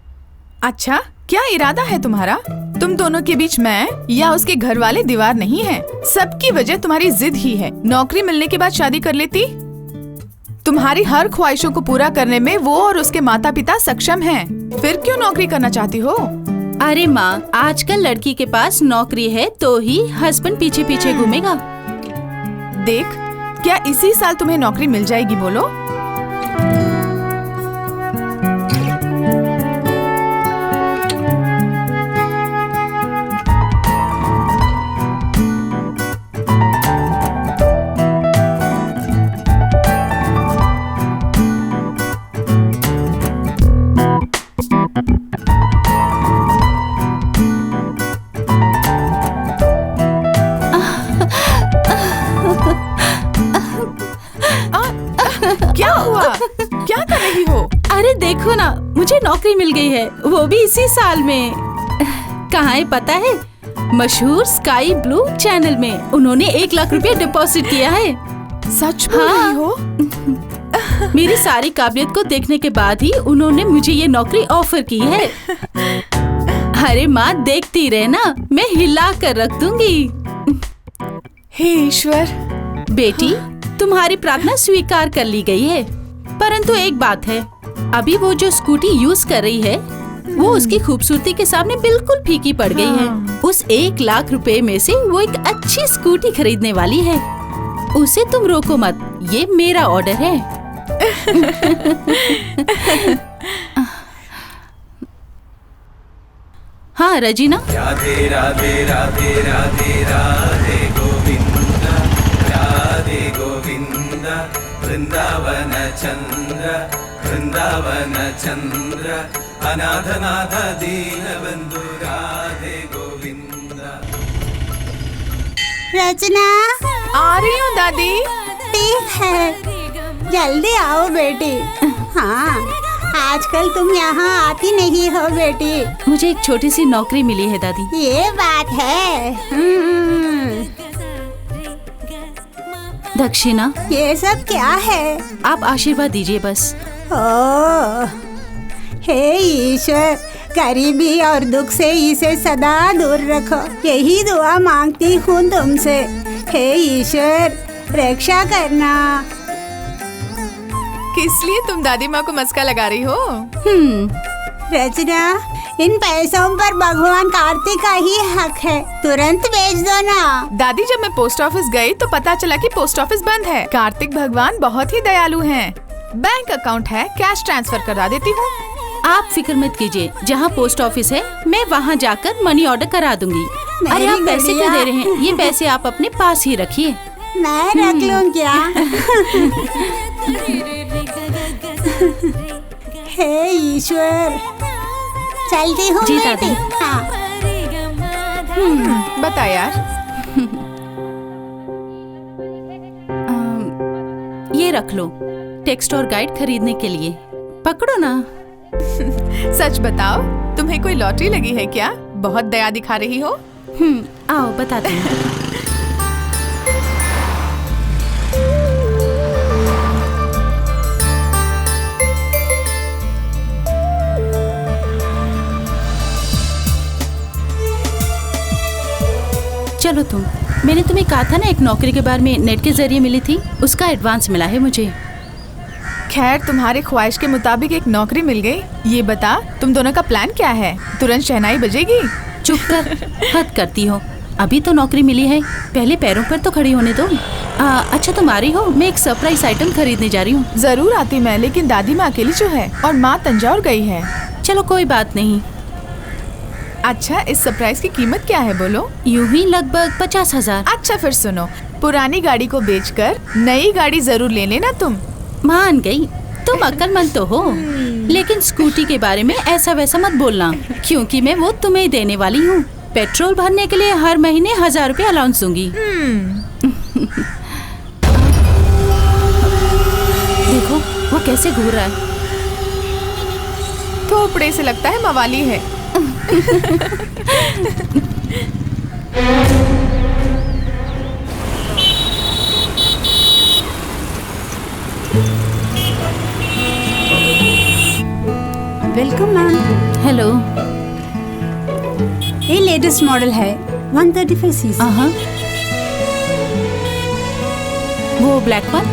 अच्छा क्या इरादा है तुम्हारा? तुम दोनों के बीच मैं या उसके घर वाले दीवार नहीं है। सबकी वजह तुम्हारी जिद ही है। नौकरी मिलने के बाद शादी कर लेती। तुम्हारी हर ख्वाहिशों को पूरा करने में वो और उसके माता पिता सक्षम हैं। फिर क्यों नौकरी करना चाहती हो? अरे माँ, आजकल लड़की के पास नौकरी है तो ही हस्बैंड पीछे पीछे घूमेगा। देख, क्या इसी साल तुम्हें नौकरी मिल जाएगी? बोलो। क्या हुआ? क्या कर रही हो? अरे देखो ना, मुझे नौकरी मिल गई है, वो भी इसी साल में। कहाँ है पता है? मशहूर स्काई ब्लू चैनल में। उन्होंने 1 लाख रुपया डिपॉजिट किया है। सच बोल रही हो? मेरी सारी काबिलियत को देखने के बाद ही उन्होंने मुझे ये नौकरी ऑफर की है। अरे माँ देखती रहे ना, मैं हिला कर रख दूंगी। हे ईश्वर। बेटी तुम्हारी प्रार्थना स्वीकार कर ली गई है, परंतु एक बात है, अभी वो जो स्कूटी यूज कर रही है वो उसकी खूबसूरती के सामने बिल्कुल फीकी पड़ गई है। उस 1 लाख रुपए में से वो एक अच्छी स्कूटी खरीदने वाली है। उसे तुम रोको मत, ये मेरा ऑर्डर है। हाँ रजीना। राधे राधे राधे राधे राधे गोविंद, राधे गोविंद, वृंदावन चंद्र, वृंदावन चंद्र, अनाथनाथ दीन बंधु, राधे गोविंद। रचना, आ रही हूँ दादी। ठीक है, जल्दी आओ बेटी। हाँ, आजकल तुम यहाँ आती नहीं हो बेटी। मुझे एक छोटी सी नौकरी मिली है दादी। ये बात है। दक्षिणा, ये सब क्या है? आप आशीर्वाद दीजिए बस। ओह, हे ईश्वर, गरीबी और दुख से इसे सदा दूर रखो, यही दुआ मांगती हूँ तुमसे। हे ईश्वर, रक्षा करना। किस लिए तुम दादी माँ को मस्का लगा रही हो? रचना, इन पैसों पर भगवान कार्तिक का ही हक है, तुरंत बेच दो ना। दादी, जब मैं पोस्ट ऑफिस गई तो पता चला कि पोस्ट ऑफिस बंद है। कार्तिक भगवान बहुत ही दयालु हैं। बैंक अकाउंट है, कैश ट्रांसफर करा देती हूँ। आप फिक्र मत कीजिए, जहाँ पोस्ट ऑफिस है मैं वहाँ जाकर मनी ऑर्डर करा दूंगी। अरे आप पैसे क्यों दे रहे हैं? ये पैसे आप अपने पास ही रखिए। मैं रख लूँ क्या? हे ईश्वर, चलती हूँ जी बेटी। दादी। हाँ। बता यार। ये रख लो, टेक्स्ट और गाइड खरीदने के लिए। पकड़ो ना। सच बताओ, तुम्हें कोई लॉटरी लगी है क्या? बहुत दया दिखा रही हो। आओ बताती हूँ। चलो मैंने तुम्हें कहा था ना, एक नौकरी के बारे में नेट के जरिए मिली थी, उसका एडवांस मिला है मुझे। खैर, तुम्हारे ख्वाहिश के मुताबिक एक नौकरी मिल गई। ये बता, तुम दोनों का प्लान क्या है? तुरंत शहनाई बजेगी? चुप कर, हद करती हो। अभी तो नौकरी मिली है, पहले पैरों पर तो खड़ी होने दो। अच्छा तुम आ रही हो? मैं एक सरप्राइज आइटम खरीदने जा रही हूँ। जरूर आती मैं, लेकिन दादी माँ अकेली जो है और माँ तंजौर गई है। चलो कोई बात नहीं। अच्छा, इस सरप्राइज की कीमत क्या है बोलो? यूं ही लगभग 50,000। अच्छा फिर सुनो, पुरानी गाड़ी को बेचकर नई गाड़ी जरूर ले लेना तुम। मान गई, तुम अक्लमंद तो हो, लेकिन स्कूटी के बारे में ऐसा वैसा मत बोलना, क्योंकि मैं वो तुम्हें देने वाली हूँ। पेट्रोल भरने के लिए हर महीने 1000 रुपए अलाउंस दूंगी। देखो वो कैसे घूर रहा है। थोपड़े से लगता है मवाली है। Welcome ma'am. हेलो। ये लेटेस्ट मॉडल है, 135 सीसी। वो ब्लैक वन?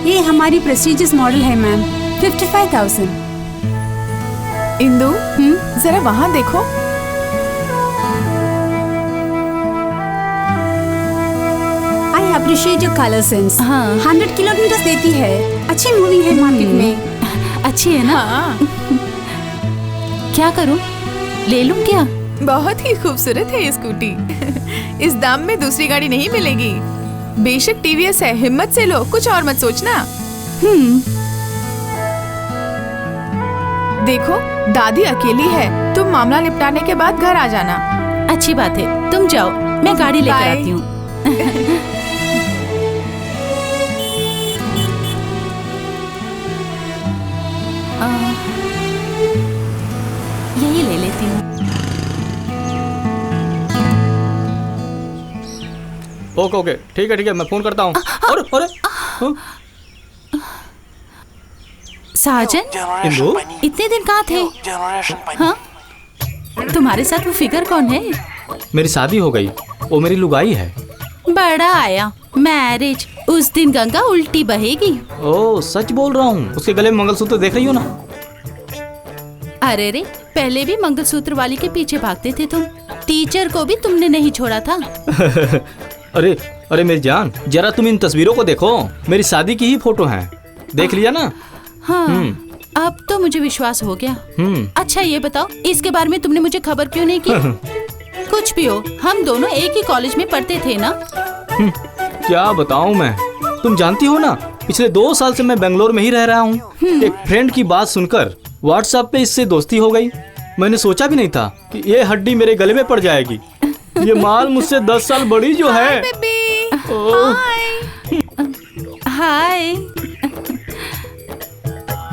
ये हमारी प्रेस्टीजियस मॉडल है मैम, 55,000। इंदु, जरा वहाँ देखो। आई अप्रिशिएट योर कलर सेंस। हाँ। 100 किलोमीटर देती है, अच्छी मूवी है मार्केट में। अच्छी है ना? हाँ। क्या करूं? ले लूं क्या? बहुत ही खूबसूरत है ये स्कूटी। इस दाम में दूसरी गाड़ी नहीं मिलेगी। बेशक टीवीएस है, हिम्मत से लो, कुछ और मत सोचना। देखो, दादी अकेली है, तुम मामला निपटाने के बाद घर आ जाना। अच्छी बात है, तुम जाओ, मैं गाड़ी लेकर आती हूँ। यही ले लेती हूँ। ओके ओके, ठीक है मैं फोन करता हूँ। अरे साजन, इंदु, इतने दिन कहाँ थे? हाँ? तुम्हारे साथ वो फिगर कौन है? मेरी शादी हो गई, वो मेरी लुगाई है। बड़ा आया, मैरिज। उस दिन गंगा उल्टी बहेगी। ओह, सच बोल रहा हूँ। उसके गले में मंगलसूत्र देख रही हो ना? अरे रे, पहले भी मंगलसूत्र वाली के पीछे भागते थे तुम। टीचर को भी तुमने नहीं छोड़ा था। अरे मेरी जान, जरा तुम इन तस्वीरों को देखो, मेरी शादी की ही फोटो हैं। देख लिया ना? हाँ, अब तो मुझे विश्वास हो गया। अच्छा ये बताओ, इसके बारे में तुमने मुझे खबर क्यों नहीं की? कुछ भी हो, हम दोनों एक ही कॉलेज में पढ़ते थे ना? क्या बताऊं मैं, तुम जानती हो ना, पिछले 2 साल से मैं बेंगलोर में ही रह रहा हूँ। एक फ्रेंड की बात सुनकर व्हाट्सएप पे इससे दोस्ती हो गई। मैंने सोचा भी नहीं था कि ये हड्डी मेरे गले में पड़ जाएगी। ये माल मुझसे 10 साल बड़ी जो है। हाय।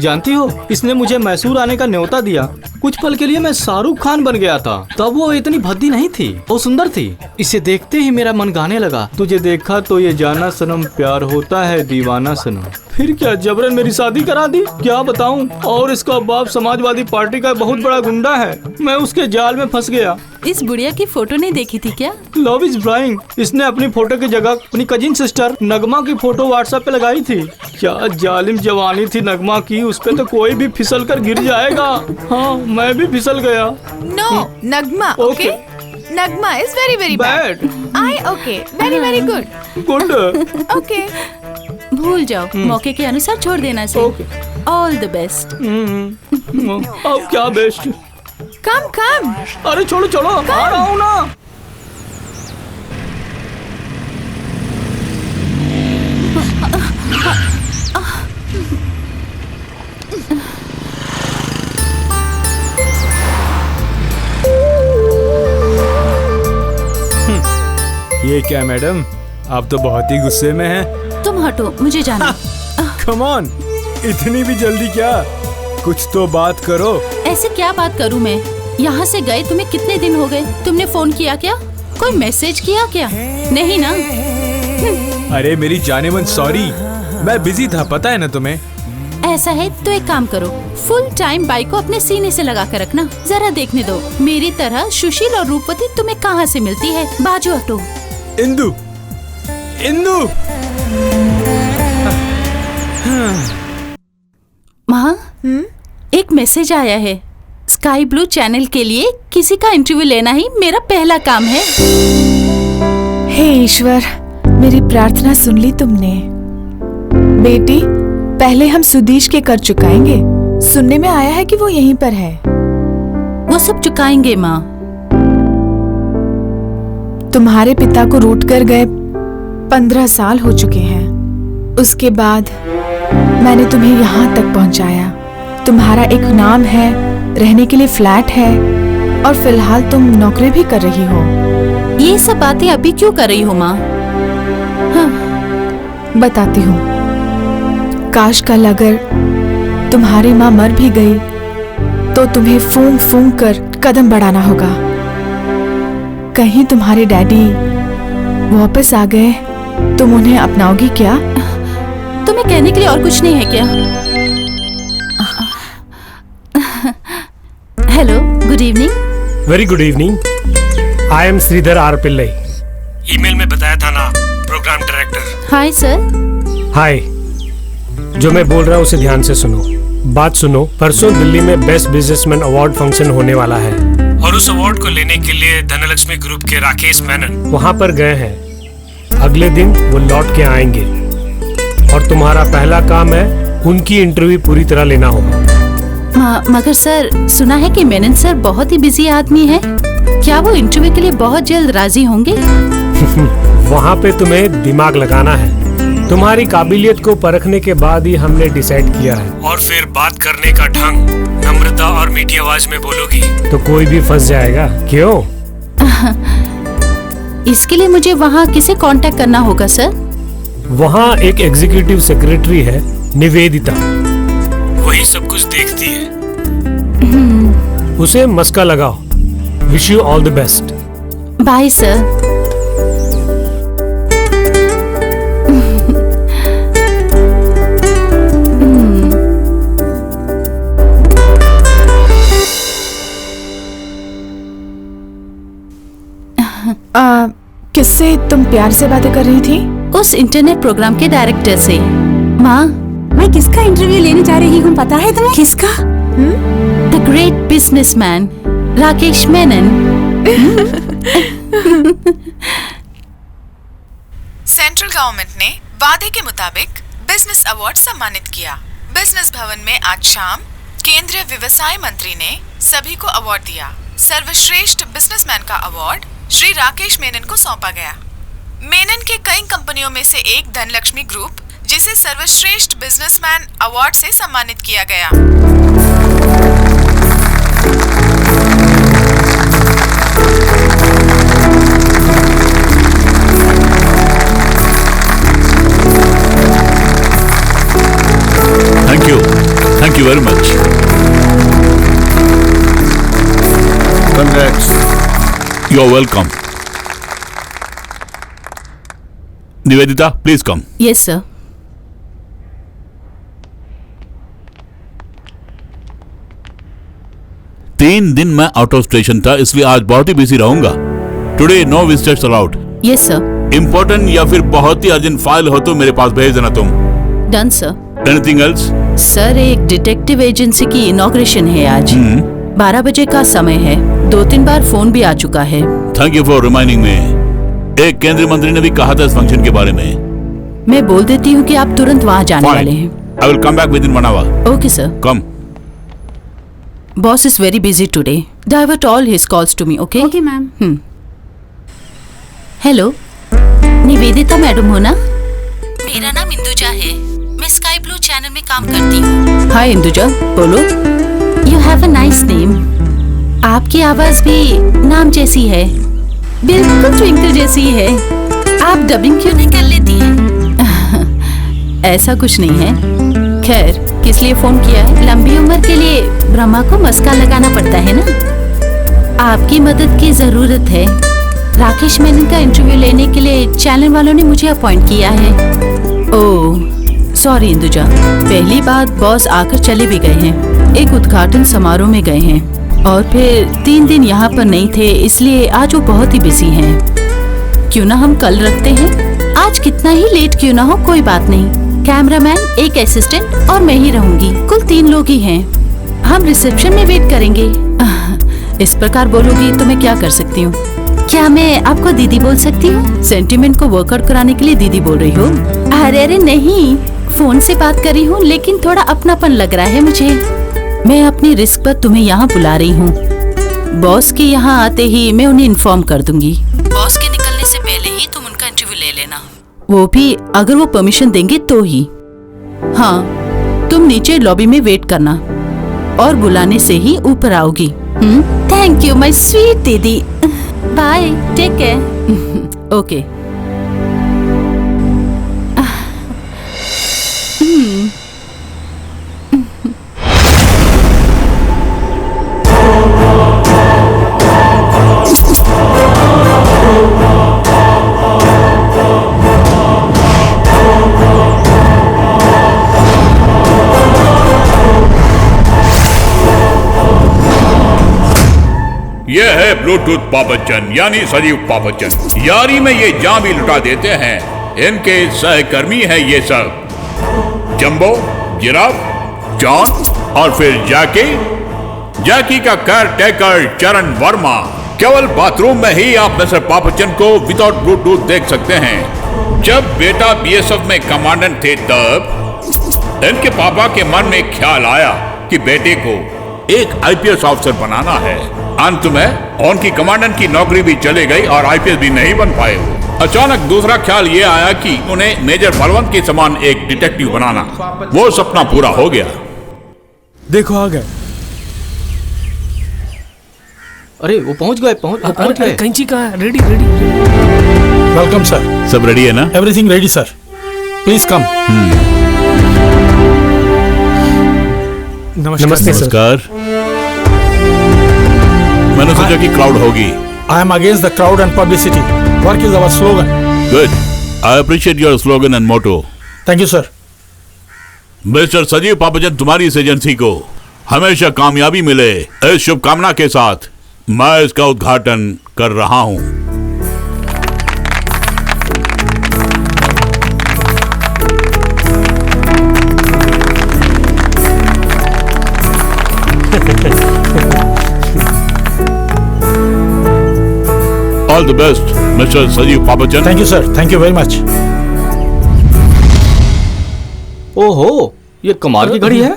जानती हो, इसने मुझे मैसूर आने का न्योता दिया। कुछ पल के लिए मैं शाहरुख खान बन गया था। तब वो इतनी भद्दी नहीं थी, वो सुंदर थी। इसे देखते ही मेरा मन गाने लगा, तुझे देखा तो ये जाना सनम प्यार होता है दीवाना सनम। फिर क्या जबरन मेरी शादी करा दी, क्या बताऊं। और इसका बाप समाजवादी पार्टी का बहुत बड़ा गुंडा है। मैं उसके जाल में फंस गया। इस बुढ़िया की फोटो नहीं देखी थी क्या? Love is blind. इसने अपनी फोटो की जगह अपनी कजिन सिस्टर नगमा की फोटो व्हाट्सएप पे लगाई थी। क्या जालिम जवानी थी नगमा की, उस पे तो कोई भी फिसल कर गिर जाएगा। हाँ, मैं भी फिसल गया। No, Nagma. Okay, Nagma is very very bad. I okay, very very good. Good. Okay, भूल जाओ, मौके के अनुसार छोड़ देना चाहिए। All the best. अब क्या बेस्ट? कम कम। अरे छोड़ो छोड़ो, आ रहा हूँ ना। ये क्या मैडम, आप तो बहुत ही गुस्से में हैं। तुम हटो, मुझे जाना। कम ऑन, इतनी भी जल्दी क्या? कुछ तो बात करो। ऐसे क्या बात करूं मैं? यहाँ से गए तुम्हें कितने दिन हो गए? तुमने फोन किया क्या? कोई मैसेज किया क्या? नहीं ना? अरे मेरी जाने मन सॉरी, मैं बिजी था, पता है ना तुम्हें। ऐसा है तो एक काम करो, फुल टाइम बाइक को अपने सीने से लगा कर रखना, जरा देखने दो। मेरी तरह सुशील और रूपवती तुम्हें कहाँ से मिलती है? बाजू हटो। इंदु, इंदु। माँ, एक मैसेज आया है। स्काई ब्लू चैनल के लिए किसी का इंटरव्यू लेना ही मेरा पहला काम है। हे ईश्वर, मेरी प्रार्थना सुन ली तुमने। बेटी, पहले हम सुदीश के कर चुकाएंगे। सुनने में आया है कि वो यहीं पर है। वो सब चुकाएंगे माँ। तुम्हारे पिता को रूठ कर गए 15 साल हो चुके हैं। उसके बाद मैंने तुम्हें यहाँ तक पहुँचाया। तुम्हारा एक नाम है, रहने के लिए फ्लैट है, और फिलहाल तुम नौकरी भी कर रही हो। ये सब बातें अभी क्यों कर रही हो माँ? हाँ, बताती हूँ। काश कल अगर तुम्हारी माँ मर भी गई तो तुम्हें फूंक फूंक कर कदम बढ़ाना होगा। कहीं तुम्हारे डैडी वापस आ गए, तुम उन्हें अपनाओगी क्या? तुम्हें कहने के लिए और कुछ नहीं है क्या? Hello, good evening. Very good evening. I am Sridhar R Pillai. Email में बताया था ना, program director. Hi sir. Hi. जो मैं बोल रहा हूँ उसे ध्यान से सुनो। बात सुनो, परसों दिल्ली में बेस्ट बिजनेसमैन अवार्ड फंक्शन होने वाला है, और उस अवार्ड को लेने के लिए धनलक्ष्मी ग्रुप के राकेश मेनन वहाँ पर गए हैं। अगले दिन वो लौट के आएंगे, और तुम्हारा पहला काम है उनकी इंटरव्यू पूरी तरह लेना होगा। मगर सर, सुना है कि मेनन सर बहुत ही बिजी आदमी है। क्या वो इंटरव्यू के लिए बहुत जल्द राजी होंगे? वहाँ पे तुम्हें दिमाग लगाना है। तुम्हारी काबिलियत को परखने के बाद ही हमने डिसाइड किया है। और फिर बात करने का ढंग नम्रता और मीठी आवाज में बोलोगी तो कोई भी फंस जाएगा। क्यों? इसके लिए मुझे वहाँ किसे कांटेक्ट करना होगा सर? वहाँ एक एग्जीक्यूटिव सेक्रेटरी है, निवेदिता। वही सब कुछ देखती है। उसे मस्का लगाओ। Wish you all the best. Bye sir. किससे तुम प्यार से बातें कर रही थी? उस इंटरनेट प्रोग्राम के डायरेक्टर से। माँ, मैं किसका इंटरव्यू लेने जा रही हूँ पता है तुम्हें? किसका? The great businessman Rakesh Menon. Central government ने वादे के मुताबिक बिजनेस अवार्ड सम्मानित किया। बिजनेस भवन में आज शाम केंद्रीय व्यवसाय मंत्री ने सभी को अवार्ड दिया। सर्वश्रेष्ठ बिजनेसमैन का अवार्ड श्री राकेश मेनन को सौंपा गया। मेनन के कई कंपनियों में से एक धनलक्ष्मी ग्रुप, जिसे सर्वश्रेष्ठ बिजनेसमैन अवार्ड से सम्मानित किया गया। Congrats. You're welcome. Nivedita, please come. Yes sir. तीन दिन मैं आउट ऑफ स्टेशन था, इसलिए आज बहुत ही बिजी रहूंगा। Today no visitors allowed. Yes sir. Important या फिर बहुत ही अर्जेंट फाइल हो तो मेरे पास भेज देना तुम। Done sir. Anything else? Sir एक डिटेक्टिव एजेंसी की इनॉग्रेशन है आज। 12 बजे का समय है। 2-3 बार फोन भी आ चुका है। Thank you for reminding me. एक केंद्रीय मंत्री ने भी कहा था इस फंक्शन के बारे में। मैं बोल देती हूँ कि आप तुरंत वहाँ जाने वाले हैं। I will come back within 1 hour. Okay, sir. Come. Boss is very busy today. Divert all his calls to me, okay? Okay, ma'am. Hello, Nivedita madam हो ना? मेरा नाम इंदुजा है। मैं स्काई ब्लू चैनल में काम करती हूँ। हाय इंदुजा, बोलो। You have a nice name. आपकी आवाज भी नाम जैसी है, बिल्कुल ट्विंकल जैसी है। आप डबिंग क्यों नहीं कर लेती हैं? ऐसा कुछ नहीं है। खैर, किस लिए फोन किया है? लंबी उम्र के लिए ब्रह्मा को मस्का लगाना पड़ता है ना। आपकी मदद की जरूरत है। राकेश मेनन का इंटरव्यू लेने के लिए चैनल वालों ने मुझे अपॉइंट किया है। ओह सॉरी इंदुजा, पहली बात बॉस आकर चले भी गए हैं। एक उद्घाटन समारोह में गए हैं और फिर 3 दिन यहाँ पर नहीं थे, इसलिए आज वो बहुत ही बिजी हैं। क्यों ना हम कल रखते हैं? आज कितना ही लेट क्यों ना हो, कोई बात नहीं। कैमरामैन, एक असिस्टेंट और मैं ही रहूंगी। कुल 3 लोग ही हैं। हम रिसेप्शन में वेट करेंगे। इस प्रकार बोलोगी तो मैं क्या कर सकती हूँ? क्या मैं आपको दीदी बोल सकती हूँ? सेंटिमेंट को वर्कआउट कराने के लिए दीदी बोल रही हो? अरे नहीं, फोन से बात कर रही हूँ, लेकिन थोड़ा अपनापन लग रहा है मुझे। मैं अपनी रिस्क पर तुम्हें यहाँ बुला रही हूँ। बॉस के यहाँ आते ही मैं उन्हें इन्फॉर्म कर दूंगी। बॉस के निकलने से पहले ही तुम उनका इंटरव्यू ले लेना, वो भी अगर वो परमिशन देंगे तो ही। हाँ, तुम नीचे लॉबी में वेट करना और बुलाने से ही ऊपर आओगी। थैंक यू माय स्वीट दीदी। Bye, take care. ओके। ये है ब्लूटूथ पापचन यानी सजीव पापचन। यारी में ये जान भी लुटा देते हैं। इनके सहकर्मी है ये सब, जंबो, जिराफ, जॉन और फिर जैकी का केयर टेकर चरण वर्मा। केवल बाथरूम में ही आप मिस्टर पापचन को विदाउट ब्लूटूथ देख सकते हैं। जब बेटा बीएसएफ में कमांडेंट थे तब इनके पापा के मन में ख्याल आया कि बेटे को एक आईपीएस ऑफिसर बनाना है। अंत में उनकी कमांडेंट की नौकरी भी चली गई और आईपीएस भी नहीं बन पाए। अचानक दूसरा ख्याल ये आया कि उन्हें मेजर बलवंत के समान एक डिटेक्टिव बनाना। वो सपना पूरा हो गया। देखो आ गए। अरे वो पहुंच गए। कैंची कहाँ है? रेडी। Welcome sir. सब रेडी है ना? Everything ready sir, please come. नमस्कार। मैंने सोचा कि क्राउड होगी। I am against the crowd and publicity. Work is our slogan. Good. I appreciate your slogan and motto. Thank you, sir. Mister सजीव पापचन, तुम्हारी इस एजेंसी को हमेशा कामयाबी मिले, इस शुभकामना के साथ मैं इसका उद्घाटन कर रहा हूं। All the best, Mr. Sajeev Papachan. Thank you, sir. Thank you very much. ओहो, ये कमाल की घड़ी है।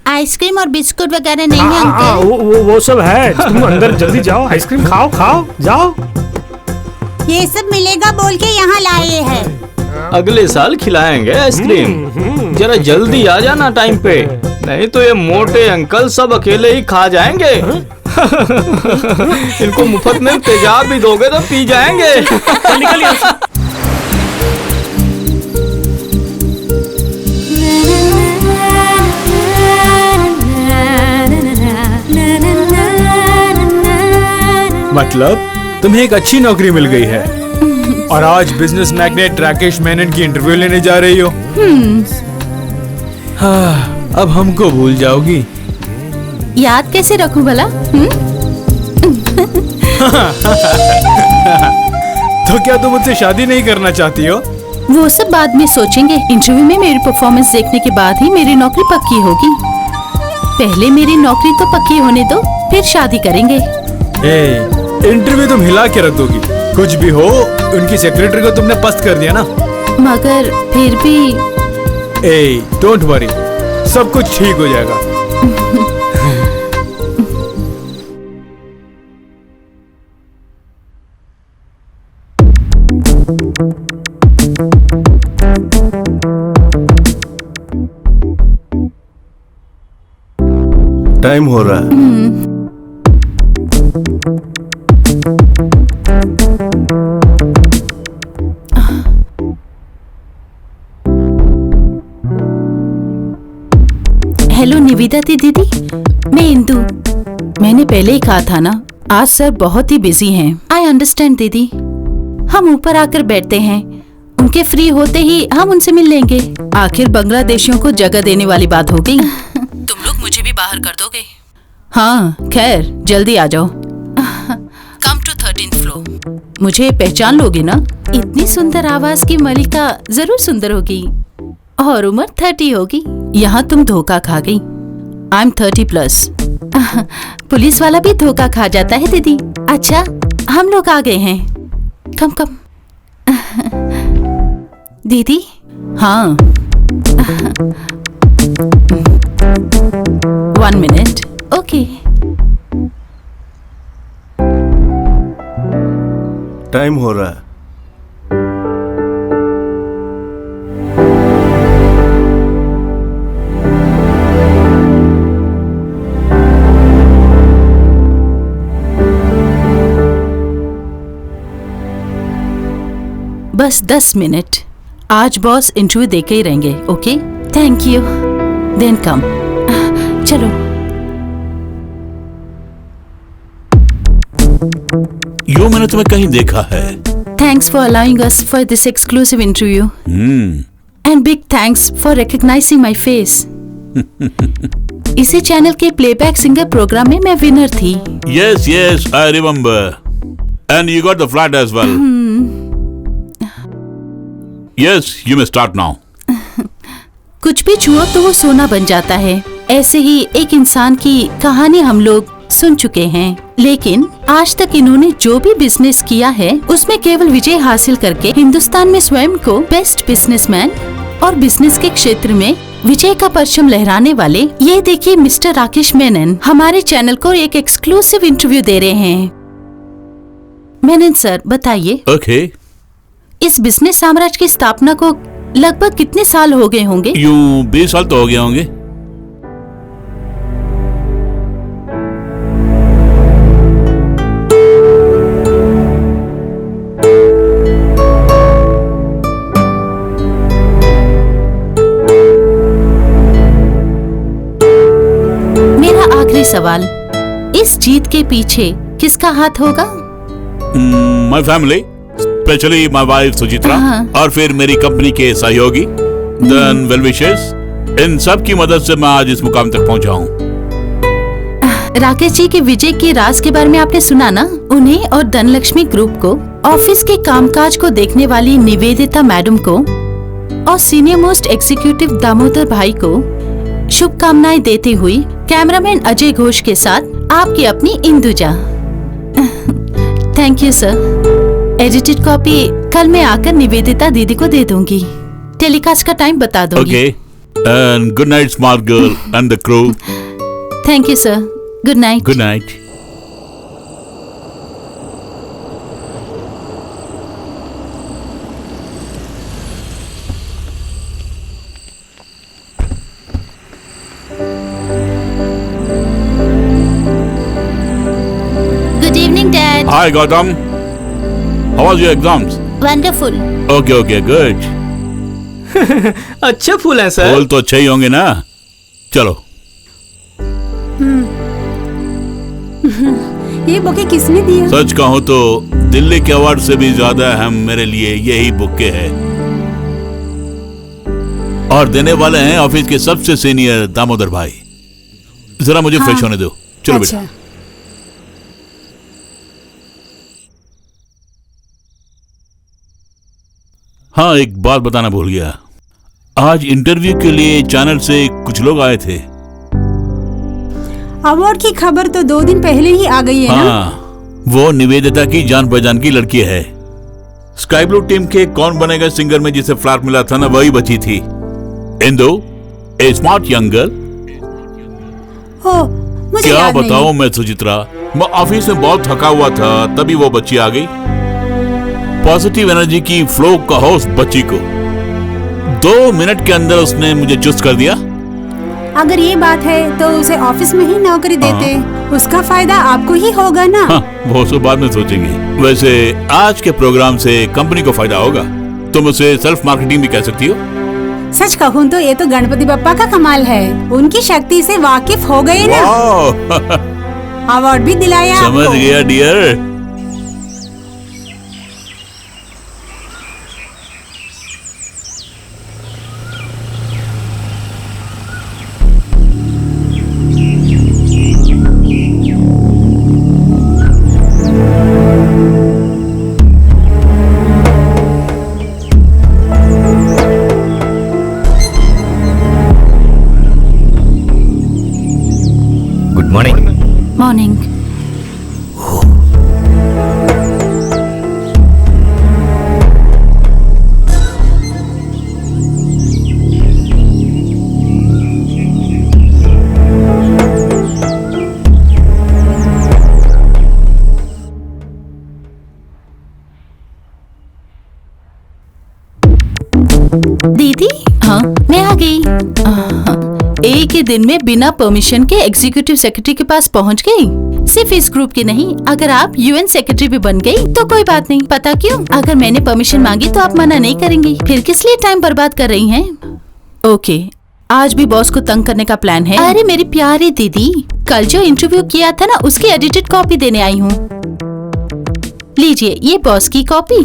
आइसक्रीम और बिस्कुट वगैरह नहीं है अंकल? वो सब है। तुम अंदर जल्दी जाओ, आइसक्रीम खाओ जाओ। ये सब मिलेगा बोल के यहाँ लाए हैं। अगले साल खिलाएंगे आइसक्रीम। जरा जल्दी आ जाना टाइम पे, नहीं तो ये मोटे अंकल सब अकेले ही खा जाएंगे। इनको मुफ्त में तेजाब भी दोगे तो पी जाएंगे। मतलब तुम्हें एक अच्छी नौकरी मिल गई है और आज बिजनेस मैग्नेट राकेश मेनन की इंटरव्यू लेने जा रही हो। हाँ, अब हमको भूल जाओगी। याद कैसे रखूं भला? तो क्या तुम मुझसे शादी नहीं करना चाहती हो? वो सब बाद में सोचेंगे। इंटरव्यू में मेरी परफॉर्मेंस देखने के बाद ही मेरी नौकरी पक्की होगी। पहले मेरी नौकरी तो पक्की होने दो, फिर शादी करेंगे। इंटरव्यू तुम हिला के रख दोगी। कुछ भी हो, उनकी सेक्रेटरी को तुमने पस्त कर दिया ना। मगर फिर भी डोंट वरी, सब कुछ ठीक हो जाएगा। टाइम हो रहा है। हेलो निवेदा दीदी, मैं इंदु। मैंने पहले ही कहा था ना, आज सर बहुत ही बिजी हैं। आई अंडरस्टैंड दीदी, हम ऊपर आकर बैठते हैं। उनके फ्री होते ही हम उनसे मिल लेंगे। आखिर बांग्लादेशियों को जगह देने वाली बात हो गई। तुम लोग मुझे भी बाहर कर दोगे? हाँ, खैर जल्दी आ जाओ। Come to 13th floor. मुझे पहचान लोगे ना? इतनी सुंदर आवाज की मलिका जरूर सुंदर होगी और उम्र 30 होगी। यहाँ तुम धोखा खा गई। I am 30+। पुलिस वाला भी धोखा खा जाता है दीदी। अच्छा, हम लोग आ गए हैं। कम कम। दीदी। हाँ। 1 minute। ओके। टाइम हो रहा है। बस 10 मिनट। आज बॉस इंटरव्यू देके ही रहेंगे। Okay, thank you. Then come. चलो। यो मैंने तुम्हें कहीं देखा है। Thanks for allowing us for this exclusive interview and big thanks for recognising my face. इसी चैनल के प्लेबैक सिंगर प्रोग्राम में मैं विनर थी। Yes, yes, I remember. And you got the flat as well. Yes, you may start now. कुछ भी छुओ तो वो सोना बन जाता है। ऐसे ही एक इंसान की कहानी हम लोग सुन चुके हैं, लेकिन आज तक इन्होंने जो भी बिजनेस किया है उसमें केवल विजय हासिल करके हिंदुस्तान में स्वयं को बेस्ट बिजनेसमैन और बिजनेस के क्षेत्र में विजय का परचम लहराने वाले ये देखिए मिस्टर राकेश मेनन हमारे चैनल को एक एक्सक्लूसिव इंटरव्यू दे रहे हैं। मेनन सर, बताइए। Okay. इस बिजनेस साम्राज्य की स्थापना को लगभग कितने साल हो गए होंगे? यूं 20 साल तो हो गए होंगे। मेरा आखिरी सवाल, इस जीत के पीछे किसका हाथ होगा? My family, specially my wife Suchitra और फिर मेरी कंपनी के सहयोगी, देन वेल विशर्स। इन सब की मदद से मैं आज इस मुकाम तक पहुंचा हूं। राकेश जी के विजय के राज के बारे में आपने सुना ना? उन्हें और धनलक्ष्मी ग्रुप को, ऑफिस के कामकाज को देखने वाली निवेदिता मैडम को और सीनियर मोस्ट एग्जीक्यूटिव दामोदर भाई को शुभकामनाएं देते हुए कैमरामैन अजय घोष के साथ आपकी अपनी Induja. Thank you sir. Edited copy कल मैं आकर निवेदिता दीदी को दे दूंगी। टेलीकास्ट का टाइम बता दूंगी। Okay. And good night, smart girl and the crew. Thank you sir. Good night. Good night. Good evening, Dad. Hi, Gautam. How was your exams? Wonderful. Okay, okay, good. अच्छे फूल हैं sir. फूल तो अच्छे ही होंगे ना। चलो। ये बुके किसने दिया? सच कहूँ तो दिल्ली के अवार्ड से भी ज्यादा अहम मेरे लिए यही बुके है। और देने वाले हैं ऑफिस के सबसे सीनियर दामोदर भाई। जरा मुझे फ्रेश होने दो। चलो बेटा। हाँ, एक बात बताना भूल गया। आज इंटरव्यू के लिए चैनल से कुछ लोग आए थे। अवार्ड की खबर तो 2 दिन पहले ही आ गई है ना? वो निवेदिता की जान पहचान की लड़की है। स्काई ब्लू टीम के कौन बनेगा सिंगर में जिसे फ्लैट मिला था ना, वही बची थी। इंदु, ए स्मार्ट यंग गर्ल। मुझे क्या याद बताऊं नहीं। मैं सुचित्रा, मैं ऑफिस में बहुत थका हुआ था, तभी वो बच्ची आ गई। पॉजिटिव एनर्जी की फ्लो का होस्ट बच्ची को 2 मिनट के अंदर उसने मुझे चुस्त कर दिया। अगर ये बात है तो उसे ऑफिस में ही नौकरी देते, उसका फायदा आपको ही होगा ना। हाँ, वो सब बाद में सोचेंगे। वैसे आज के प्रोग्राम से कंपनी को फायदा होगा। तुम उसे सेल्फ मार्केटिंग भी कह सकती हो। सच कहूँ तो ये तो गणपति बप्पा का कमाल है, उनकी शक्ति से वाकिफ हो गए ना। अवार्ड भी दिलाया। समझ गया डियर। मॉर्निंग। दीदी, हाँ मैं आ गई। एक ही दिन में बिना परमिशन के एग्जीक्यूटिव सेक्रेटरी के पास पहुंच गई। सिर्फ इस ग्रुप की नहीं, अगर आप यूएन सेक्रेटरी भी बन गई तो कोई बात नहीं। पता क्यों? अगर मैंने परमिशन मांगी तो आप मना नहीं करेंगी। फिर किस लिए टाइम बर्बाद कर रही हैं? ओके, आज भी बॉस को तंग करने का प्लान है। अरे मेरी प्यारी दीदी, कल जो इंटरव्यू किया था ना, उसकी एडिटेड कॉपी देने आई हूँ। लीजिए, ये बॉस की कॉपी,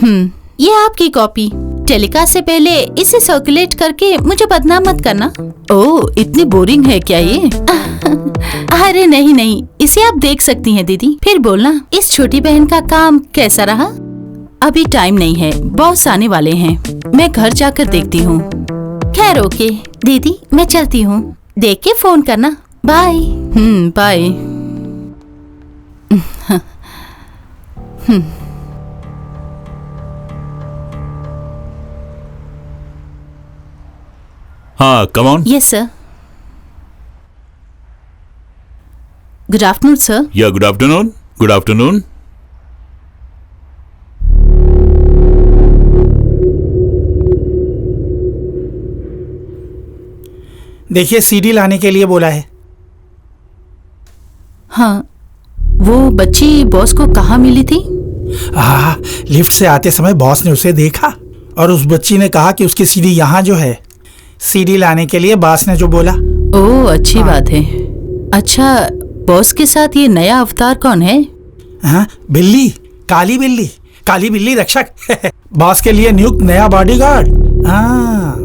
ये आपकी कॉपी। टेलीकास्ट से पहले इसे सर्कुलेट करके मुझे बदनाम मत करना। ओह, इतनी बोरिंग है क्या ये? अरे नहीं नहीं, इसे आप देख सकती हैं दीदी, फिर बोलना। इस छोटी बहन का काम कैसा रहा? अभी टाइम नहीं है, बॉस आने वाले हैं, मैं घर जाकर देखती हूँ। खैर ओके दीदी, मैं चलती हूँ, देख के फोन करना। बाय। बाय। हाँ, come on. Yes sir. Good afternoon sir. या गुड आफ्टरनून। Good afternoon. देखिए, सीडी लाने के लिए बोला है। हाँ, वो बच्ची बॉस को कहाँ मिली थी? हाँ, लिफ्ट से आते समय बॉस ने उसे देखा और उस बच्ची ने कहा कि उसकी सीडी यहाँ जो है। सीडी लाने के लिए बॉस ने जो बोला। ओह, अच्छी बात है। अच्छा, बॉस के साथ ये नया अवतार कौन है? हाँ, बिल्ली, काली बिल्ली, काली बिल्ली रक्षक। बॉस के लिए नियुक्त नया बॉडीगार्ड। हाँ।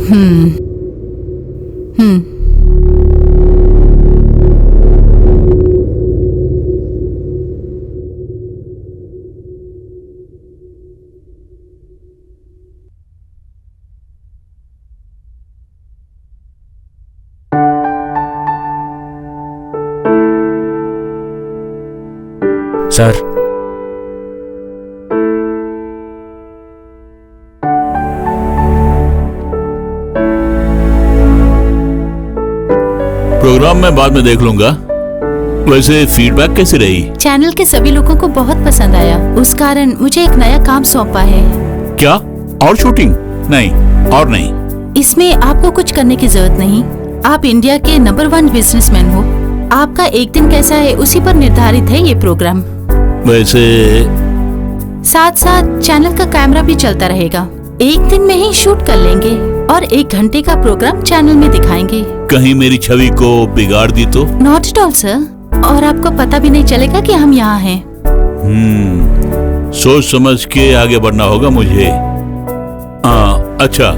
सर, प्रोग्राम मैं बाद में देख लूंगा। वैसे फीडबैक कैसी रही? चैनल के सभी लोगों को बहुत पसंद आया, उस कारण मुझे एक नया काम सौंपा है। क्या? और शूटिंग? नहीं, और नहीं। इसमें आपको कुछ करने की जरूरत नहीं। आप इंडिया के नंबर 1 बिजनेसमैन हो। आपका एक दिन कैसा है उसी पर निर्धारित है ये प्रोग्राम। वैसे साथ साथ चैनल का कैमरा भी चलता रहेगा। एक दिन में ही शूट कर लेंगे और 1 घंटे का प्रोग्राम चैनल में दिखाएंगे। कहीं मेरी छवि को बिगाड़ दी तो? नॉट एट ऑल सर, और आपको पता भी नहीं चलेगा कि हम यहाँ हैं। सोच समझ के आगे बढ़ना होगा मुझे। अच्छा,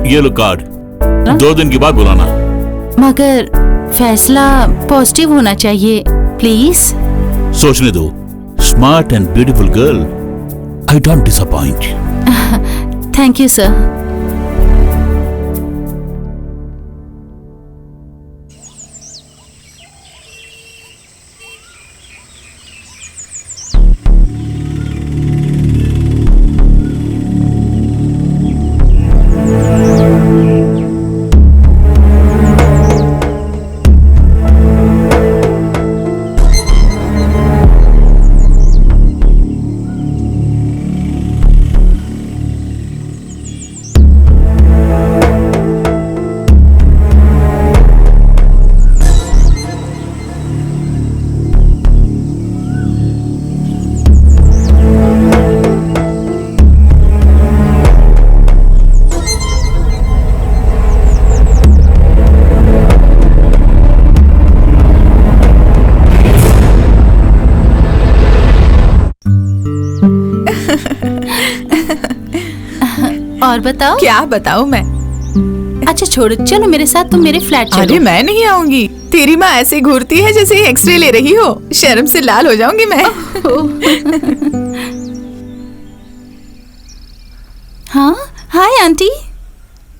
ये लो कार्ड, 2 दिन के बाद बुलाना। मगर फैसला पॉजिटिव होना चाहिए, प्लीज। सोचने दो। Smart and beautiful girl, I don't disappoint. Thank you sir. और बताओ। क्या बताऊं मैं? अच्छा छोड़ो, चलो मेरे साथ, तुम मेरे फ्लैट चलो। अरे मैं नहीं आऊंगी। तेरी माँ ऐसे घूरती है जैसे एक्सरे ले रही हो। शर्म से लाल हो जाऊंगी मैं। हाँ, हाय आंटी,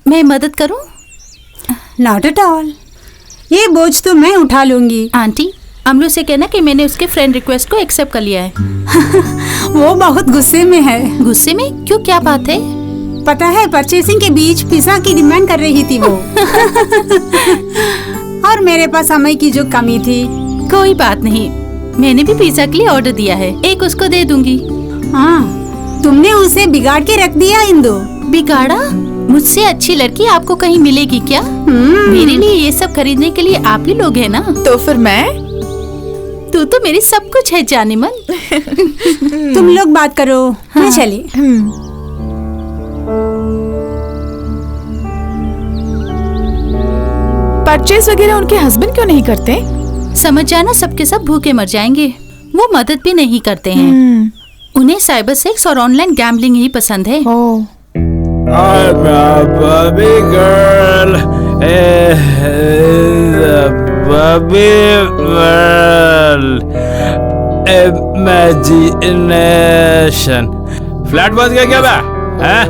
मैं मदद करूं? नॉट एट ऑल, ये बोझ तो मैं उठा लूंगी। आंटी, अमलू से कहना कि मैंने उसके फ्रेंड रिक्वेस्ट को एक्सेप्ट कर लिया है। वो बहुत गुस्से में है। गुस्से में? क्यों, क्या बात है? पता है, परचेसिंग के बीच पिज्जा की डिमांड कर रही थी वो। और मेरे पास समय की जो कमी थी। कोई बात नहीं, मैंने भी पिज्जा के लिए ऑर्डर दिया है, एक उसको दे दूंगी। हाँ, तुमने उसे बिगाड़ के रख दिया इंदु। बिगाड़ा? मुझसे अच्छी लड़की आपको कहीं मिलेगी क्या? मेरे लिए ये सब खरीदने के लिए आप ही लोग हैं ना। तो फिर मैं? तू तो मेरी सब कुछ है जानी मन। तुम लोग बात करो, मैं चली। परचेस वगैरह उनके हस्बैंड क्यों नहीं करते? समझ जाना, सबके सब भूखे मर जाएंगे। वो मदद भी नहीं करते हैं। उन्हें साइबर सेक्स और ऑनलाइन गैम्बलिंग ही पसंद है। इमेजिनेशन। फ्लैट बस गया क्या बा? हैं?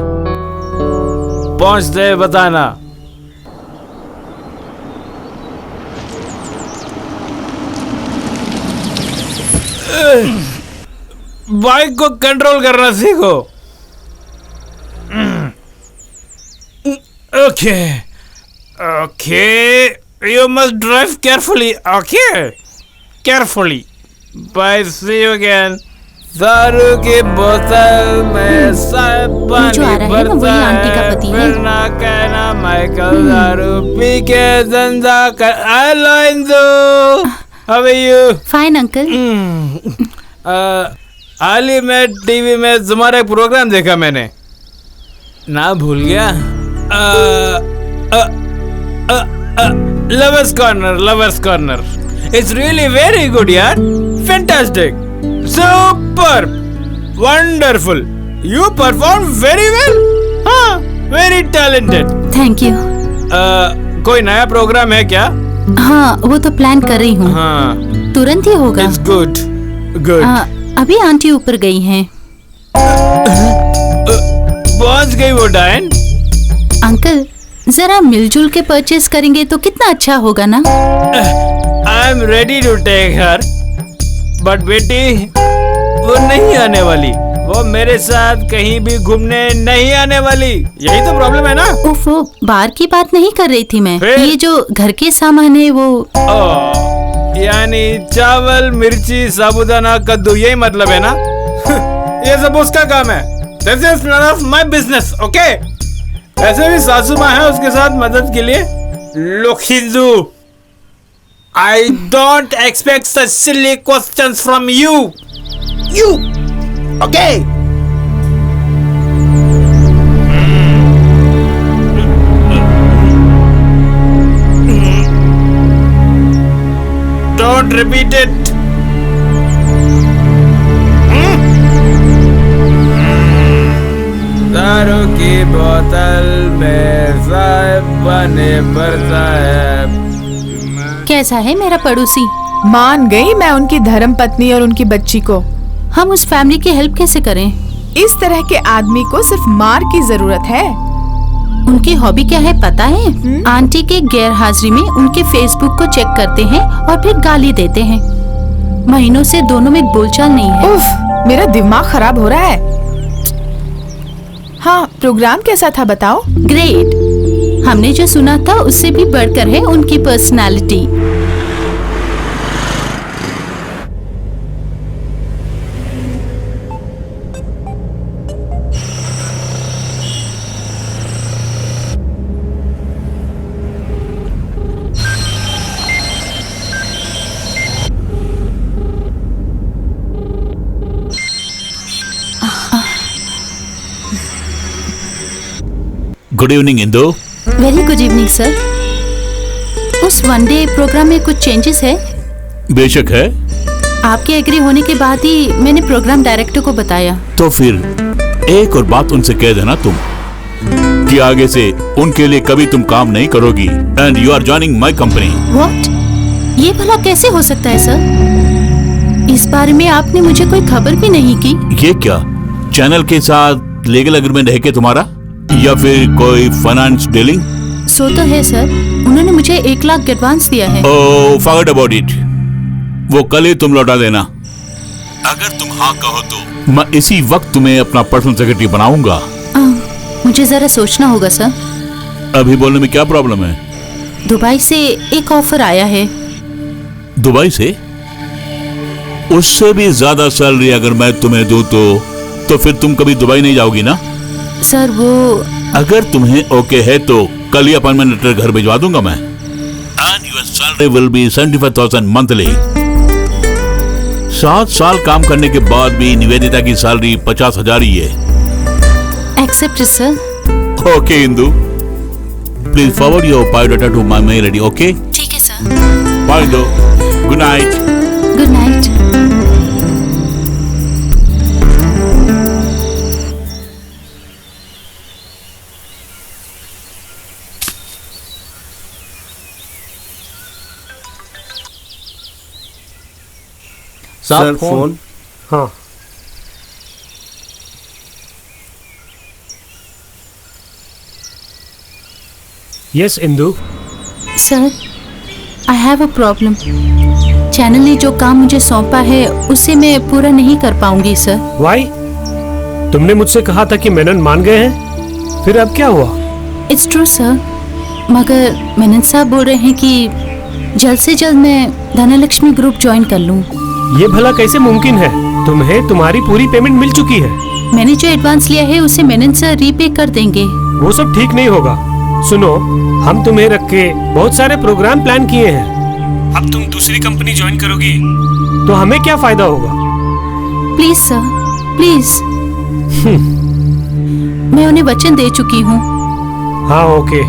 पहुंचते बताना। बाइक को कंट्रोल करना सीखो। Okay okay, you must drive carefully. Okay, carefully. Bye, see you again. दारू की बोतल में सब पानी भरता है, वरना कहना माइकल दारू पी के धंधा कर। Hello Indu, how are you? Fine uncle. हाल ही में टीवी में तुम्हारा एक प्रोग्राम देखा मैंने, ना भूल गया। Lovers corner, lovers corner. It's really very good यार, fantastic, super, wonderful. You perform very well. हाँ, वेरी टैलेंटेड। Thank you. कोई नया प्रोग्राम है क्या? हाँ, वो तो प्लान कर रही हूँ। हाँ, तुरंत ही होगा। It's good good. अभी आंटी ऊपर गई हैं। पहुंच गई वो डायन? अंकल, जरा मिलजुल के परचेस करेंगे तो कितना अच्छा होगा ना। I am ready to take her, but बेटी वो नहीं आने वाली। वो मेरे साथ कहीं भी घूमने नहीं आने वाली। यही तो प्रॉब्लम है ना। उफ, वो बाहर की बात नहीं कर रही थी मैं। ये जो घर के सामान है वो। यानी चावल, मिर्ची, साबुदाना, कद्दू, यही मतलब है ना? ये सब उसका काम है। This is none of my business, okay? ऐसे भी सासू माँ है उसके साथ मदद के लिए। Look Hindu, I don't expect such silly questions from you. You, okay? Don't repeat it. तल में साहब बने पर साहब। कैसा है मेरा पड़ोसी? मान गई मैं उनकी धर्म पत्नी और उनकी बच्ची को। हम उस फैमिली की हेल्प कैसे करें? इस तरह के आदमी को सिर्फ मार की जरूरत है। उनकी हॉबी क्या है पता है? आंटी के गैर हाजिरी में उनके फेसबुक को चेक करते हैं और फिर गाली देते हैं। महीनों से दोनों में बोलचाल नहीं है। उफ, मेरा दिमाग खराब हो रहा है। हाँ, प्रोग्राम कैसा था बताओ? ग्रेट। हमने जो सुना था उससे भी बढ़कर है उनकी personality. Good evening Indu. Very good evening sir. उस वन डे प्रोग्राम में कुछ चेंजेस है? बेशक है। आपके एग्री होने के बाद ही मैंने प्रोग्राम डायरेक्टर को बताया। तो फिर एक और बात उनसे कह देना तुम कि आगे से उनके लिए कभी तुम काम नहीं करोगी and you are joining my company. What? ये भला कैसे हो सकता है सर? इस बारे में आपने मुझे कोई खबर भी नहीं की। ये क्या चैनल के साथ लीगल एग्रीमेंट है क्या तुम्हारा, या फिर कोई फाइनेंस डीलिंग? सो तो है सर, उन्होंने मुझे 1 लाख एडवांस दिया है। ओह, फॉरगेट अबाउट इट। वो कल ही तुम लौटा देना। अगर तुम हाँ कहो तो मैं इसी वक्त तुम्हें अपना पर्सनल सेक्रेटरी बनाऊंगा। मुझे जरा सोचना होगा सर। अभी बोलने में क्या प्रॉब्लम है? दुबई से एक ऑफर आया है। दुबई से? उससे भी ज्यादा सैलरी अगर मैं तुम्हें दूं तो फिर तुम कभी दुबई नहीं जाओगी ना? सर वो अगर तुम्हें ओके है तो कल ही अपॉइंटमेंट लेटर घर भिजवा दूंगा मैं। And your salary will be 75,000 monthly. 7 साल काम करने के बाद भी निवेदिता की सैलरी 50,000 ही है। Except sir. Okay Indu, please forward your biodata to my mail ID. Okay ठीक है सर। बाय दो। Good night. Good night. Sir phone. हाँ yes Indu. Sir I have a problem. Channel ने जो काम मुझे सौंपा है उसे मैं पूरा नहीं कर पाऊंगी सर। वाई? तुमने मुझसे कहा था कि मेनन मान गए हैं, फिर अब क्या हुआ? इट्स ट्रू सर, मगर मेनन साहब बोल रहे हैं कि जल्द से जल्द मैं धनलक्ष्मी ग्रुप ज्वाइन कर लूं। ये भला कैसे मुमकिन है? तुम्हें तुम्हारी पूरी पेमेंट मिल चुकी है। मैंने जो एडवांस लिया है उसे मेनन सर रीपे कर देंगे। वो सब ठीक नहीं होगा। सुनो, हम तुम्हें रख के बहुत सारे प्रोग्राम प्लान किए हैं। अब तुम दूसरी कंपनी ज्वाइन करोगी तो हमें क्या फायदा होगा? Please sir, please. मैं उन्हें वचन दे चुकी हूँ। हाँ ओके,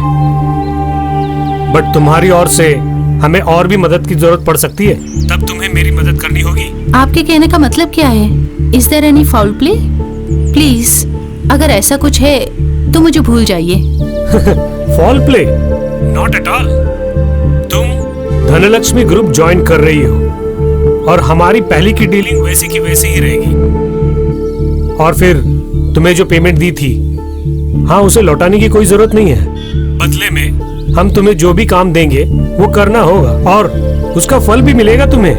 बट तुम्हारी ओर से हमें और भी मदद की जरूरत पड़ सकती है, तब तुम्हें मेरी मदद करनी होगी। आपके कहने का मतलब क्या है? Is there any foul play? Please, अगर ऐसा कुछ है तो मुझे भूल जाइए। Fall play? Not at all. तुम धनलक्ष्मी ग्रुप ज्वाइन कर रही हो और हमारी पहले की डीलिंग वैसी की वैसी ही रहेगी। और फिर तुम्हें जो पेमेंट दी थी, हाँ, उसे लौटाने की कोई जरूरत नहीं है। बदले में हम तुम्हें जो भी काम देंगे वो करना होगा और उसका फल भी मिलेगा तुम्हें।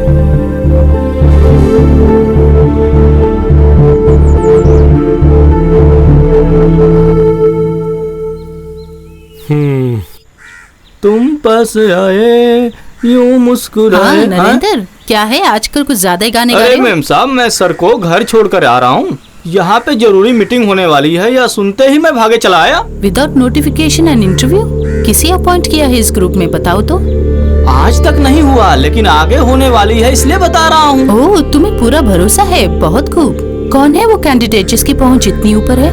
तुम पास आए यूं मुस्कुराए। हाँ, नरेंद्र, क्या है आजकल कुछ ज्यादा ही गाने गा रहे अरे हो? मैम साहब, मैं सर को घर छोड़कर आ रहा हूँ। यहाँ पे जरूरी मीटिंग होने वाली है, या सुनते ही मैं भागे चला आया। Without notification and interview? किसी अपॉइंट किया है इस ग्रुप में, बताओ तो। आज तक नहीं हुआ, लेकिन आगे होने वाली है, इसलिए बता रहा हूँ। ओह, तुम्हें पूरा भरोसा है, बहुत खूब। कौन है वो कैंडिडेट जिसकी पहुँच इतनी ऊपर है?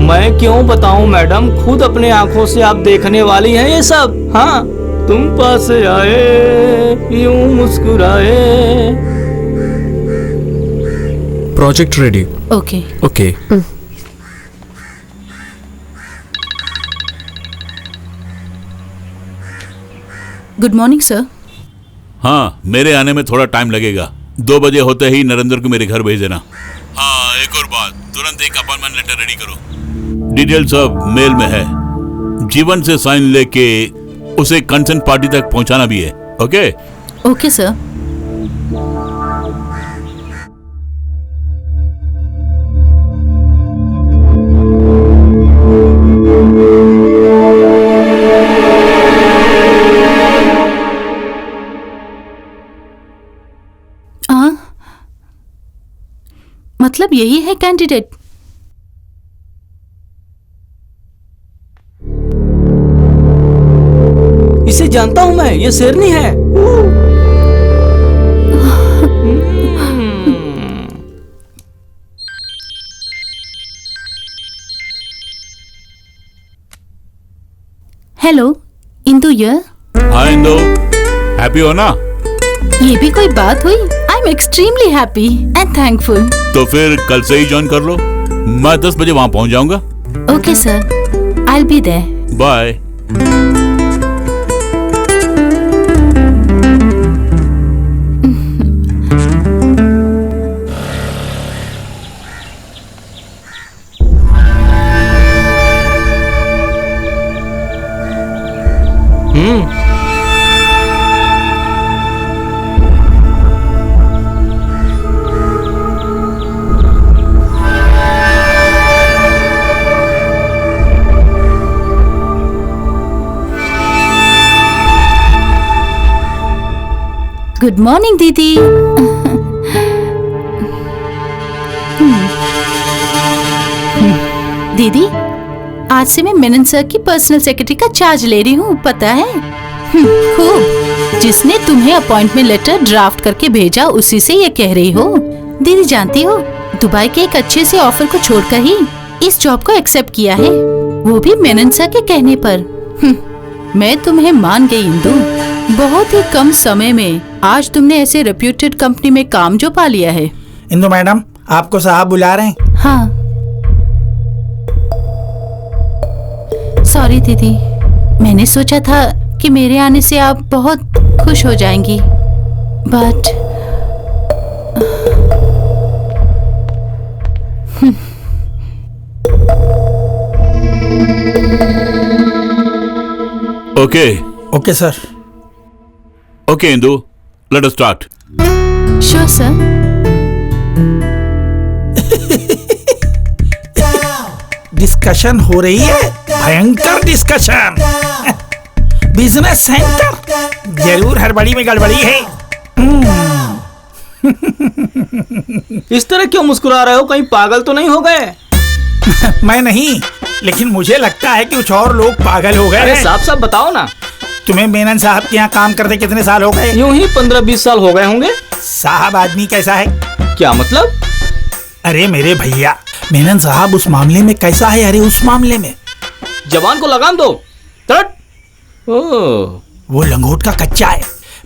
मैं क्यों बताऊं मैडम, खुद अपने आंखों से आप देखने वाली हैं ये सब। हाँ, तुम पास आए यूं मुस्कुराए। Project ready. Okay okay. Good morning sir. हाँ, मेरे आने में थोड़ा टाइम लगेगा। 2 बजे होते ही नरेंद्र को मेरे घर भेज देना। हाँ, एक और बात, तुरंत एक अपॉइंटमेंट लेटर रेडी करो। डिटेल सब मेल में है। जीवन से साइन लेके उसे कंसर्न पार्टी तक पहुंचाना भी है। ओके? Okay sir. मतलब यही है कैंडिडेट? इसे जानता हूं मैं, ये शेरनी है। हेलो, इंदु ये? हाँ इंदु, हैप्पी हो ना? ये भी कोई बात हुई? I am extremely happy and thankful. तो फिर कल से ही ज्वाइन कर लो। मैं 10 बजे वहां पहुंच जाऊंगा। Okay sir, I will be there. Bye. Good morning दीदी। दीदी, आज से मैं मेनन सर की पर्सनल सेक्रेटरी का चार्ज ले रही हूँ, पता है? खूब। जिसने तुम्हें अपॉइंटमेंट लेटर ड्राफ्ट करके भेजा उसी से ये कह रही हो। दीदी जानती हो, दुबई के एक अच्छे से ऑफर को छोड़कर ही इस जॉब को एक्सेप्ट किया है, वो भी मेनन सर के कहने पर। मैं तुम्हें मान गई इंदु। बहुत ही कम समय में आज तुमने ऐसे रेप्यूटेड कंपनी में काम जो पा लिया है। इंदु मैडम, आपको साहब बुला रहे हैं। हाँ, सॉरी दीदी, मैंने सोचा था कि मेरे आने से आप बहुत खुश हो जाएंगी, but okay okay sir. Okay Indu, let us start. Sure sir. Discussion हो रही है, भयंकर डिस्कशन। बिजनेस सेंटर, जरूर हड़बड़ी में गड़बड़ी है। इस तरह क्यों मुस्कुरा रहे हो? कहीं पागल तो नहीं हो गए? मैं नहीं, लेकिन मुझे लगता है कि कुछ और लोग पागल हो गए। अरे साफ साफ बताओ ना। तुम्हें मेनन साहब के यहाँ काम करते कितने साल हो गए? यूं ही 15-20 साल हो गए होंगे। साहब आदमी कैसा है? क्या मतलब? अरे मेरे भैया, मेनन साहब उस मामले में कैसा है? अरे उस मामले में जवान को लगाम दो। वो लंगोट का कच्चा है।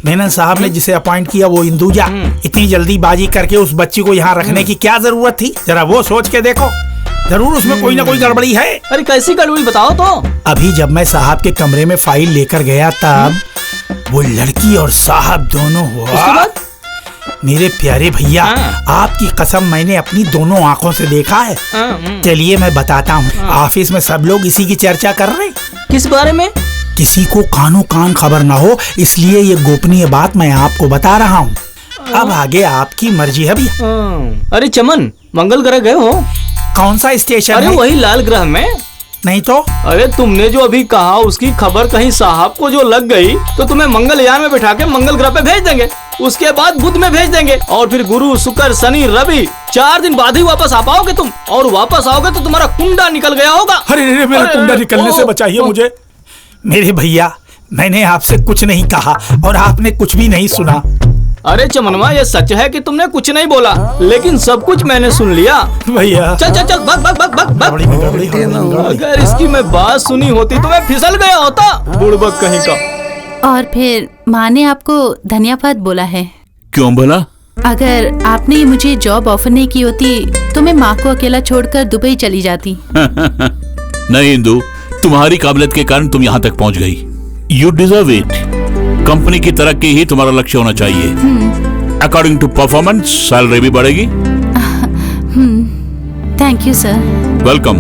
मेनन साहब ने जिसे अपॉइंट किया वो इंदुजा। इतनी जल्दीबाजी करके उस बच्ची को यहाँ रखने की क्या जरूरत थी? जरा वो सोच के देखो, जरूर उसमें कोई ना कोई गड़बड़ी है। अरे कैसी गड़बड़ी बताओ तो। अभी जब मैं साहब के कमरे में फाइल लेकर गया तब वो लड़की और साहब दोनों हुआ। मेरे प्यारे भैया, आपकी कसम मैंने अपनी दोनों आंखों से देखा है। चलिए मैं बताता हूँ। ऑफिस में सब लोग इसी की चर्चा कर रहे हैं। किस बारे में? किसी को कानो कान खबर ना हो, इसलिए ये गोपनीय बात मैं आपको बता रहा हूँ। अब आगे आपकी मर्जी है भैया। अरे चमन, मंगल ग्रह गए हो? कौन सा स्टेशन? अरे है? वही लाल ग्रह में। नहीं तो? अरे तुमने जो अभी कहा उसकी खबर कहीं साहब को जो लग गई तो तुम्हें मंगलयान में बिठा के मंगल ग्रह पे भेज देंगे। उसके बाद बुध में भेज देंगे और फिर गुरु, शुक्र, शनि, रवि 4 दिन बाद ही वापस आ पाओगे तुम। और वापस आओगे तो तुम्हारा कुंडा निकल गया होगा। अरे मेरा कुंडा निकलने से बचाइए मुझे। मेरे भैया, मैंने आपसे कुछ नहीं कहा और आपने कुछ भी नहीं सुना। अरे चमनवा, ये सच है कि तुमने कुछ नहीं बोला, लेकिन सब कुछ मैंने सुन लिया। भैया चल चल चल, भाग भाग भाग भाग। अगर इसकी मैं बात सुनी होती तो मैं फिसल गया होता, बुड़बक कहीं का। और फिर माँ ने आपको धन्यवाद बोला है। क्यों बोला? अगर आपने मुझे जॉब ऑफर नहीं की होती तो मैं माँ को अकेला छोड़कर दुबई चली जाती। नहीं इंदु, तुम्हारी काबिलियत के कारण तुम यहाँ तक पहुँच गई। You deserve it. कंपनी की तरक्की ही तुम्हारा लक्ष्य होना चाहिए। अकॉर्डिंग टू परफॉर्मेंस सैलरी भी बढ़ेगी। Thank you sir. वेलकम।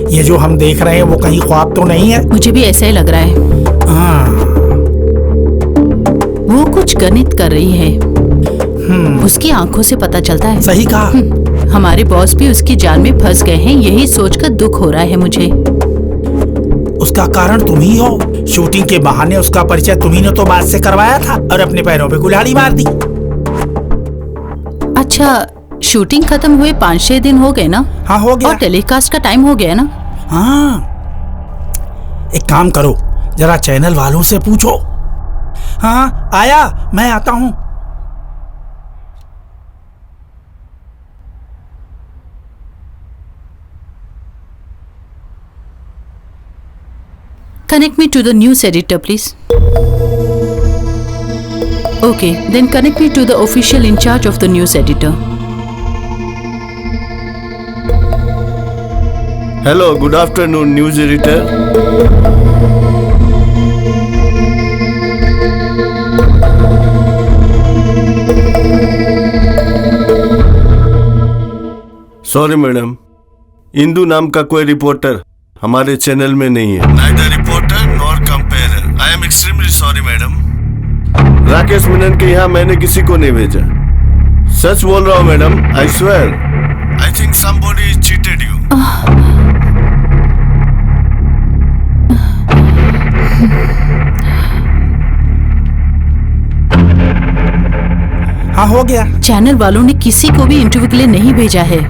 ये जो हम देख रहे हैं वो कहीं ख्वाब तो नहीं है? मुझे भी ऐसा ही लग रहा है। वो कुछ गणित कर रही है। उसकी आंखों से पता चलता है। सही कहा। हमारे बॉस भी उसकी जाल में फंस गए हैं, यही सोचकर दुख हो रहा है मुझे। उसका कारण तुम ही हो। शूटिंग के बहाने उसका परिचय तुम्ही ने तो बाद से करवाया था और अपने पैरों पे कुल्हाड़ी मार दी। अच्छा, शूटिंग खत्म हुए 5-6 दिन हो गए ना? हाँ हो गया। और टेलीकास्ट का टाइम हो गया ना? हाँ, एक काम करो, जरा चैनल वालों से पूछो। हाँ आया, मैं आता हूँ। Connect me to the news editor, please. Okay, then connect me to the official in charge of the news editor. Hello, good afternoon, news editor. Sorry madam, Indu नाम का कोई रिपोर्टर हमारे चैनल में नहीं है। Neither reporter nor comparer. I am extremely sorry, madam. Rakesh Menon के यहाँ मैंने किसी को नहीं भेजा। सच बोल रहा हूँ madam, I swear. I think somebody cheated you. हाँ हो गया। चैनल वालों ने किसी को भी इंटरव्यू के लिए नहीं भेजा है।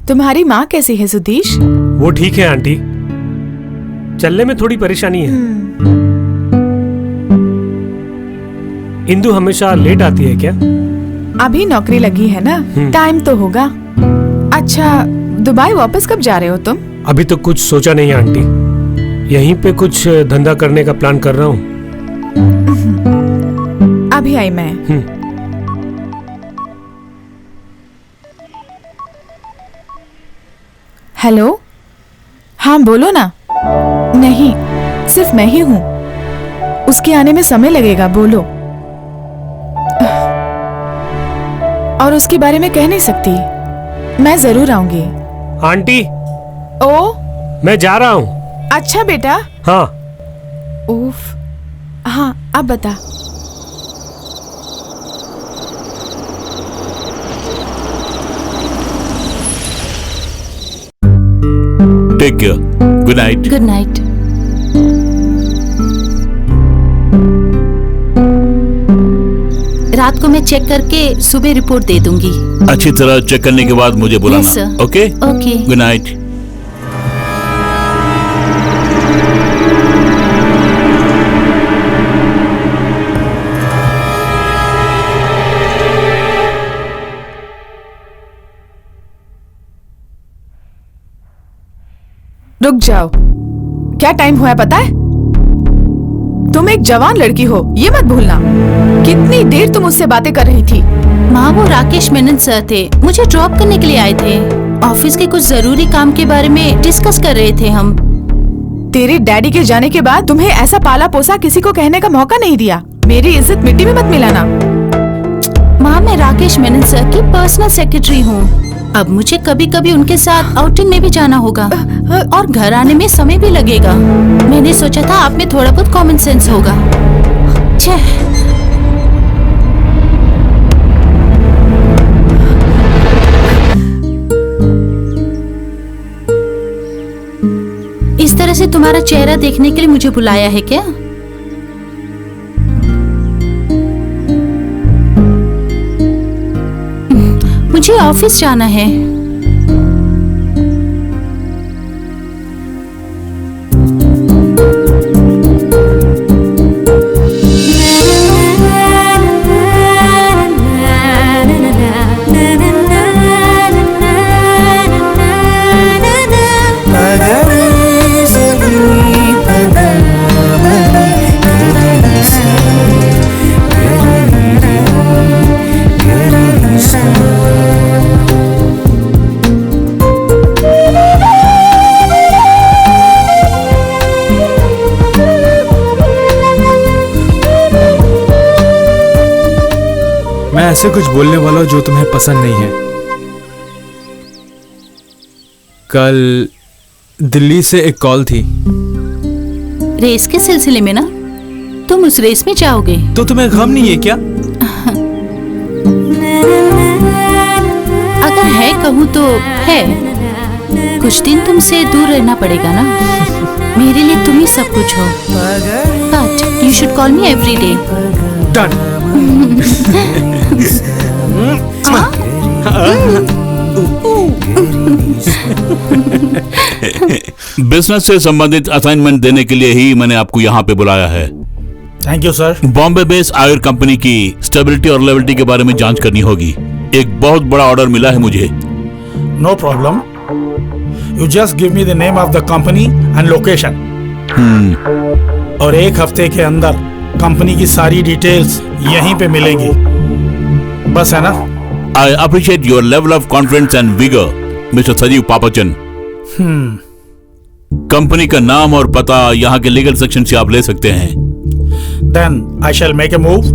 तुम्हारी माँ कैसी है सुधीश? वो ठीक है आंटी, चलने में थोड़ी परेशानी है। इंदु हमेशा लेट आती है क्या? अभी नौकरी लगी है ना, टाइम तो होगा। अच्छा, दुबई वापस कब जा रहे हो तुम? अभी तो कुछ सोचा नहीं आंटी, यहीं पे कुछ धंधा करने का प्लान कर रहा हूँ। अभी आई मैं। हेलो, हाँ बोलो ना। नहीं, सिर्फ मैं ही हूँ, उसके आने में समय लगेगा, बोलो। और उसके बारे में कह नहीं सकती, मैं जरूर आऊंगी। आंटी, ओ, मैं जा रहा हूँ। अच्छा बेटा। हाँ। उफ, हाँ अब बता। Take care. Good night. Good night. रात को मैं चेक करके सुबह रिपोर्ट दे दूंगी। अच्छी तरह चेक करने के बाद मुझे बुलाना। Yes, sir. Okay? Okay. Good night. रुक जाओ, क्या टाइम हुआ है पता है? तुम एक जवान लड़की हो, ये मत भूलना। कितनी देर तुम उससे बातें कर रही थी? माँ, वो राकेश मेनन सर थे, मुझे ड्रॉप करने के लिए आए थे। ऑफिस के कुछ जरूरी काम के बारे में डिस्कस कर रहे थे हम। तेरे डैडी के जाने के बाद तुम्हें ऐसा पाला पोसा किसी को कहने का मौका नहीं दिया। मेरी इज्जत मिट्टी में मत मिलाना। माँ, मैं राकेश मेनन सर की पर्सनल सेक्रेटरी हूँ। अब मुझे कभी कभी उनके साथ आउटिंग में भी जाना होगा और घर आने में समय भी लगेगा। मैंने सोचा था आप में थोड़ा बहुत कॉमन सेंस होगा। इस तरह से तुम्हारा चेहरा देखने के लिए मुझे बुलाया है क्या? मुझे ऑफिस जाना है। ऐसे कुछ बोलने वाला हूं जो तुम्हें पसंद नहीं है। कल दिल्ली से एक कॉल थी। रेस के सिलसिले में ना? तुम उस रेस में जाओगे? तो तुम्हें गम नहीं है क्या? अगर है कहूँ तो है। कुछ दिन तुमसे दूर रहना पड़ेगा ना। मेरे लिए तुम ही सब कुछ हो। But you should call me every day. Done. Business से संबंधित असाइनमेंट देने के लिए ही मैंने आपको यहाँ पे बुलाया है। Thank you sir. Bombay based आयर कंपनी की स्टेबिलिटी और लेवलिटी के बारे में जांच करनी होगी। एक बहुत बड़ा ऑर्डर मिला है मुझे। No problem, you just give me the name of the company and location. और एक हफ्ते के अंदर कंपनी की सारी डिटेल्स यहीं पे मिलेंगी, बस है ना? I appreciate your level of confidence and vigour mister Sanjeev Papachan. Company का नाम और पता यहाँ के लीगल सेक्शन से आप ले सकते हैं। Then I shall make a move.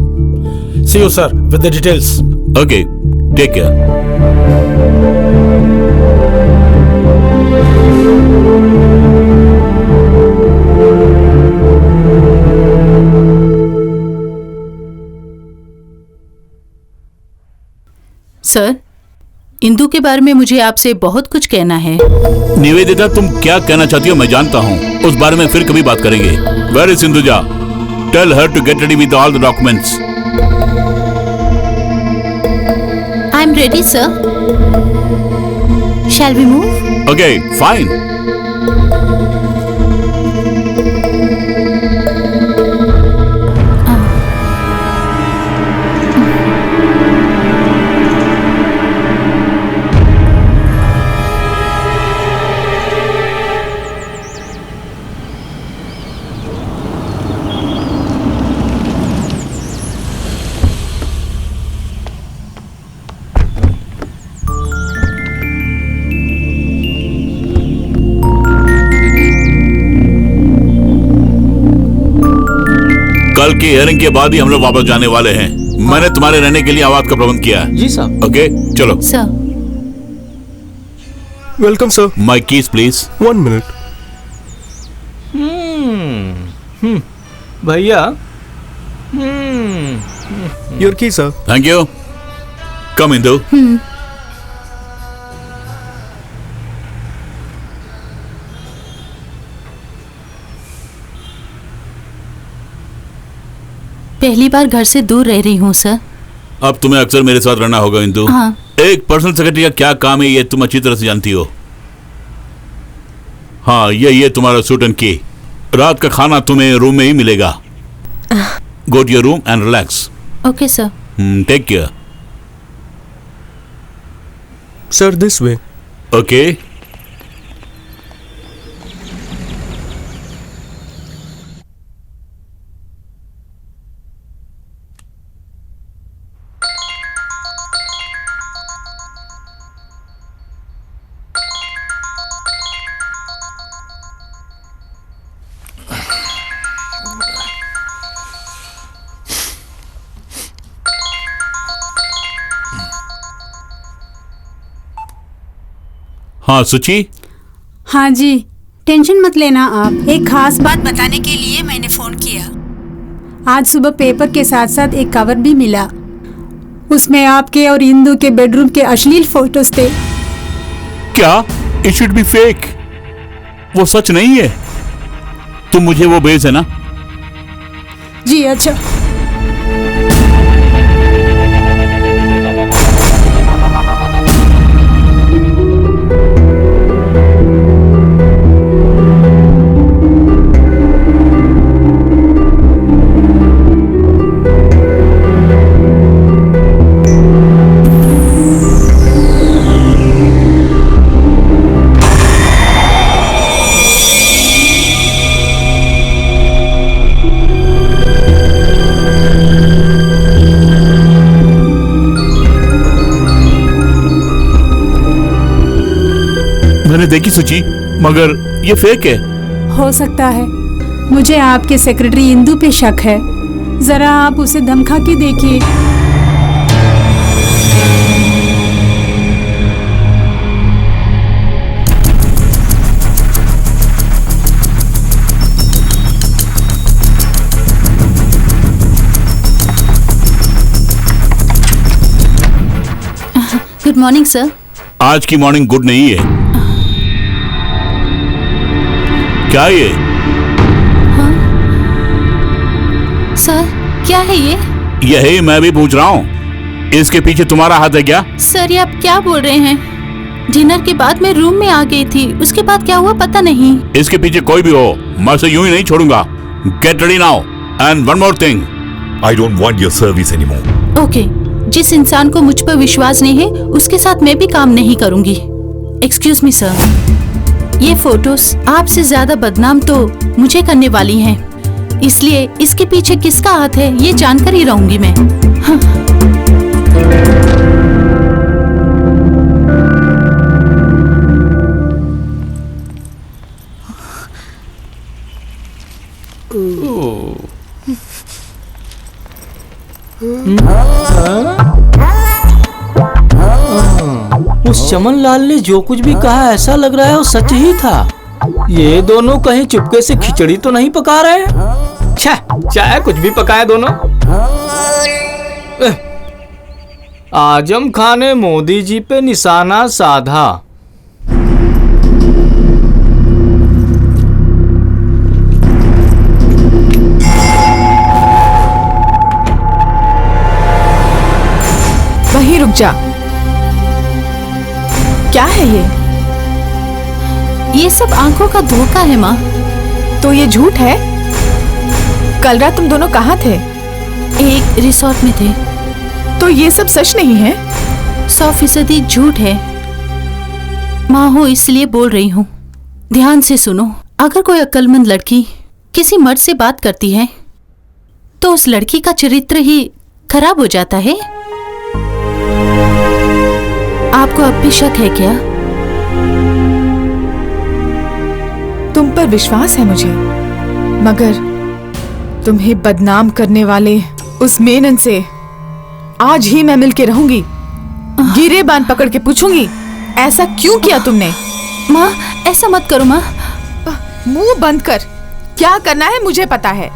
See you, sir, with the details. Okay, take care. Sir, Indu के बारे में मुझे आपसे बहुत कुछ कहना है। निवेदिता, तुम क्या कहना चाहती हो मैं जानता हूँ। उस बारे में फिर कभी बात करेंगे। Where is Sinduja? Tell her to get ready with all the documents. I'm ready, sir. Shall we move? Okay, fine. कल की हियरिंग के बाद ही हम लोग वापस जाने वाले हैं। मैंने तुम्हारे रहने के लिए आवाज का प्रबंध किया है। जी सर। ओके, चलो। Sir. Welcome sir. My keys please. 1 minute. भैया। Your key sir. Thank you. Come Indu. पहली बार घर से दूर रह रही हूँ सर। अब तुम्हें अक्सर मेरे साथ रहना होगा इंदु। हाँ। एक पर्सनल सेक्रेटरी का क्या काम है ये तुम अच्छी तरह से जानती हो। हाँ, ये तुम्हारा सूट एंड की। रात का खाना तुम्हें रूम में ही मिलेगा। Go to your room and relax. Okay sir. Take care. Sir, this way. Okay. हाँ सुची। हाँ जी, टेंशन मत लेना आप। एक खास बात बताने के लिए मैंने फोन किया। आज सुबह पेपर के साथ साथ एक कवर भी मिला। उसमें आपके और इंदु के बेडरूम के अश्लील फोटोज थे। क्या? It should be fake. वो सच नहीं है। तुम मुझे वो भेज है ना? जी अच्छा। मैंने देखी सुची, मगर ये फेक है। हो सकता है। मुझे आपके सेक्रेटरी इंदु पे शक है। जरा आप उसे धमका के देखिए। Good morning sir. आज की मॉर्निंग गुड नहीं है। क्या ये? सर क्या है ये? यही मैं भी पूछ रहा हूँ। इसके पीछे तुम्हारा हाथ है क्या? सर ये आप क्या बोल रहे हैं? डिनर के बाद मैं रूम में आ गई थी, उसके बाद क्या हुआ पता नहीं। इसके पीछे कोई भी हो, मैं उसे यूं ही नहीं छोड़ूंगा। Get ready now and one more thing, I don't want your service anymore. Okay, जिस इंसान को मुझ पर विश्वास नहीं है उसके साथ मैं भी काम नहीं करूंगी। एक्सक्यूज मी सर, ये फोटोज आपसे ज्यादा बदनाम तो मुझे करने वाली हैं, इसलिए इसके पीछे किसका हाथ है ये जानकर ही रहूंगी मैं। हाँ। उस चमन लाल ने जो कुछ भी कहा ऐसा लग रहा है वो सच ही था। ये दोनों कहीं चुपके से खिचड़ी तो नहीं पका रहे? चाहे कुछ भी पकाए दोनों। आजम खान ने मोदी जी पे निशाना साधा। वहीं रुक जा। क्या है ये सब आंखों का धोखा है माँ। तो ये झूठ है? कल रात तुम दोनों कहाँ थे? एक रिसोर्ट में थे। तो ये सब सच नहीं है? 100% झूठ है माँ, हो इसलिए बोल रही हूँ। ध्यान से सुनो, अगर कोई अक्लमंद लड़की किसी मर्द से बात करती है तो उस लड़की का चरित्र ही खराब हो जाता है। आपको अब भी शक है क्या? तुम पर विश्वास है मुझे, मगर तुम्हें बदनाम करने वाले उस मेनन से आज ही मैं मिलके रहूंगी। गिरेबान पकड़ के पूछूंगी, ऐसा क्यों किया तुमने? माँ ऐसा मत करो माँ। मुंह बंद कर, क्या करना है मुझे पता है।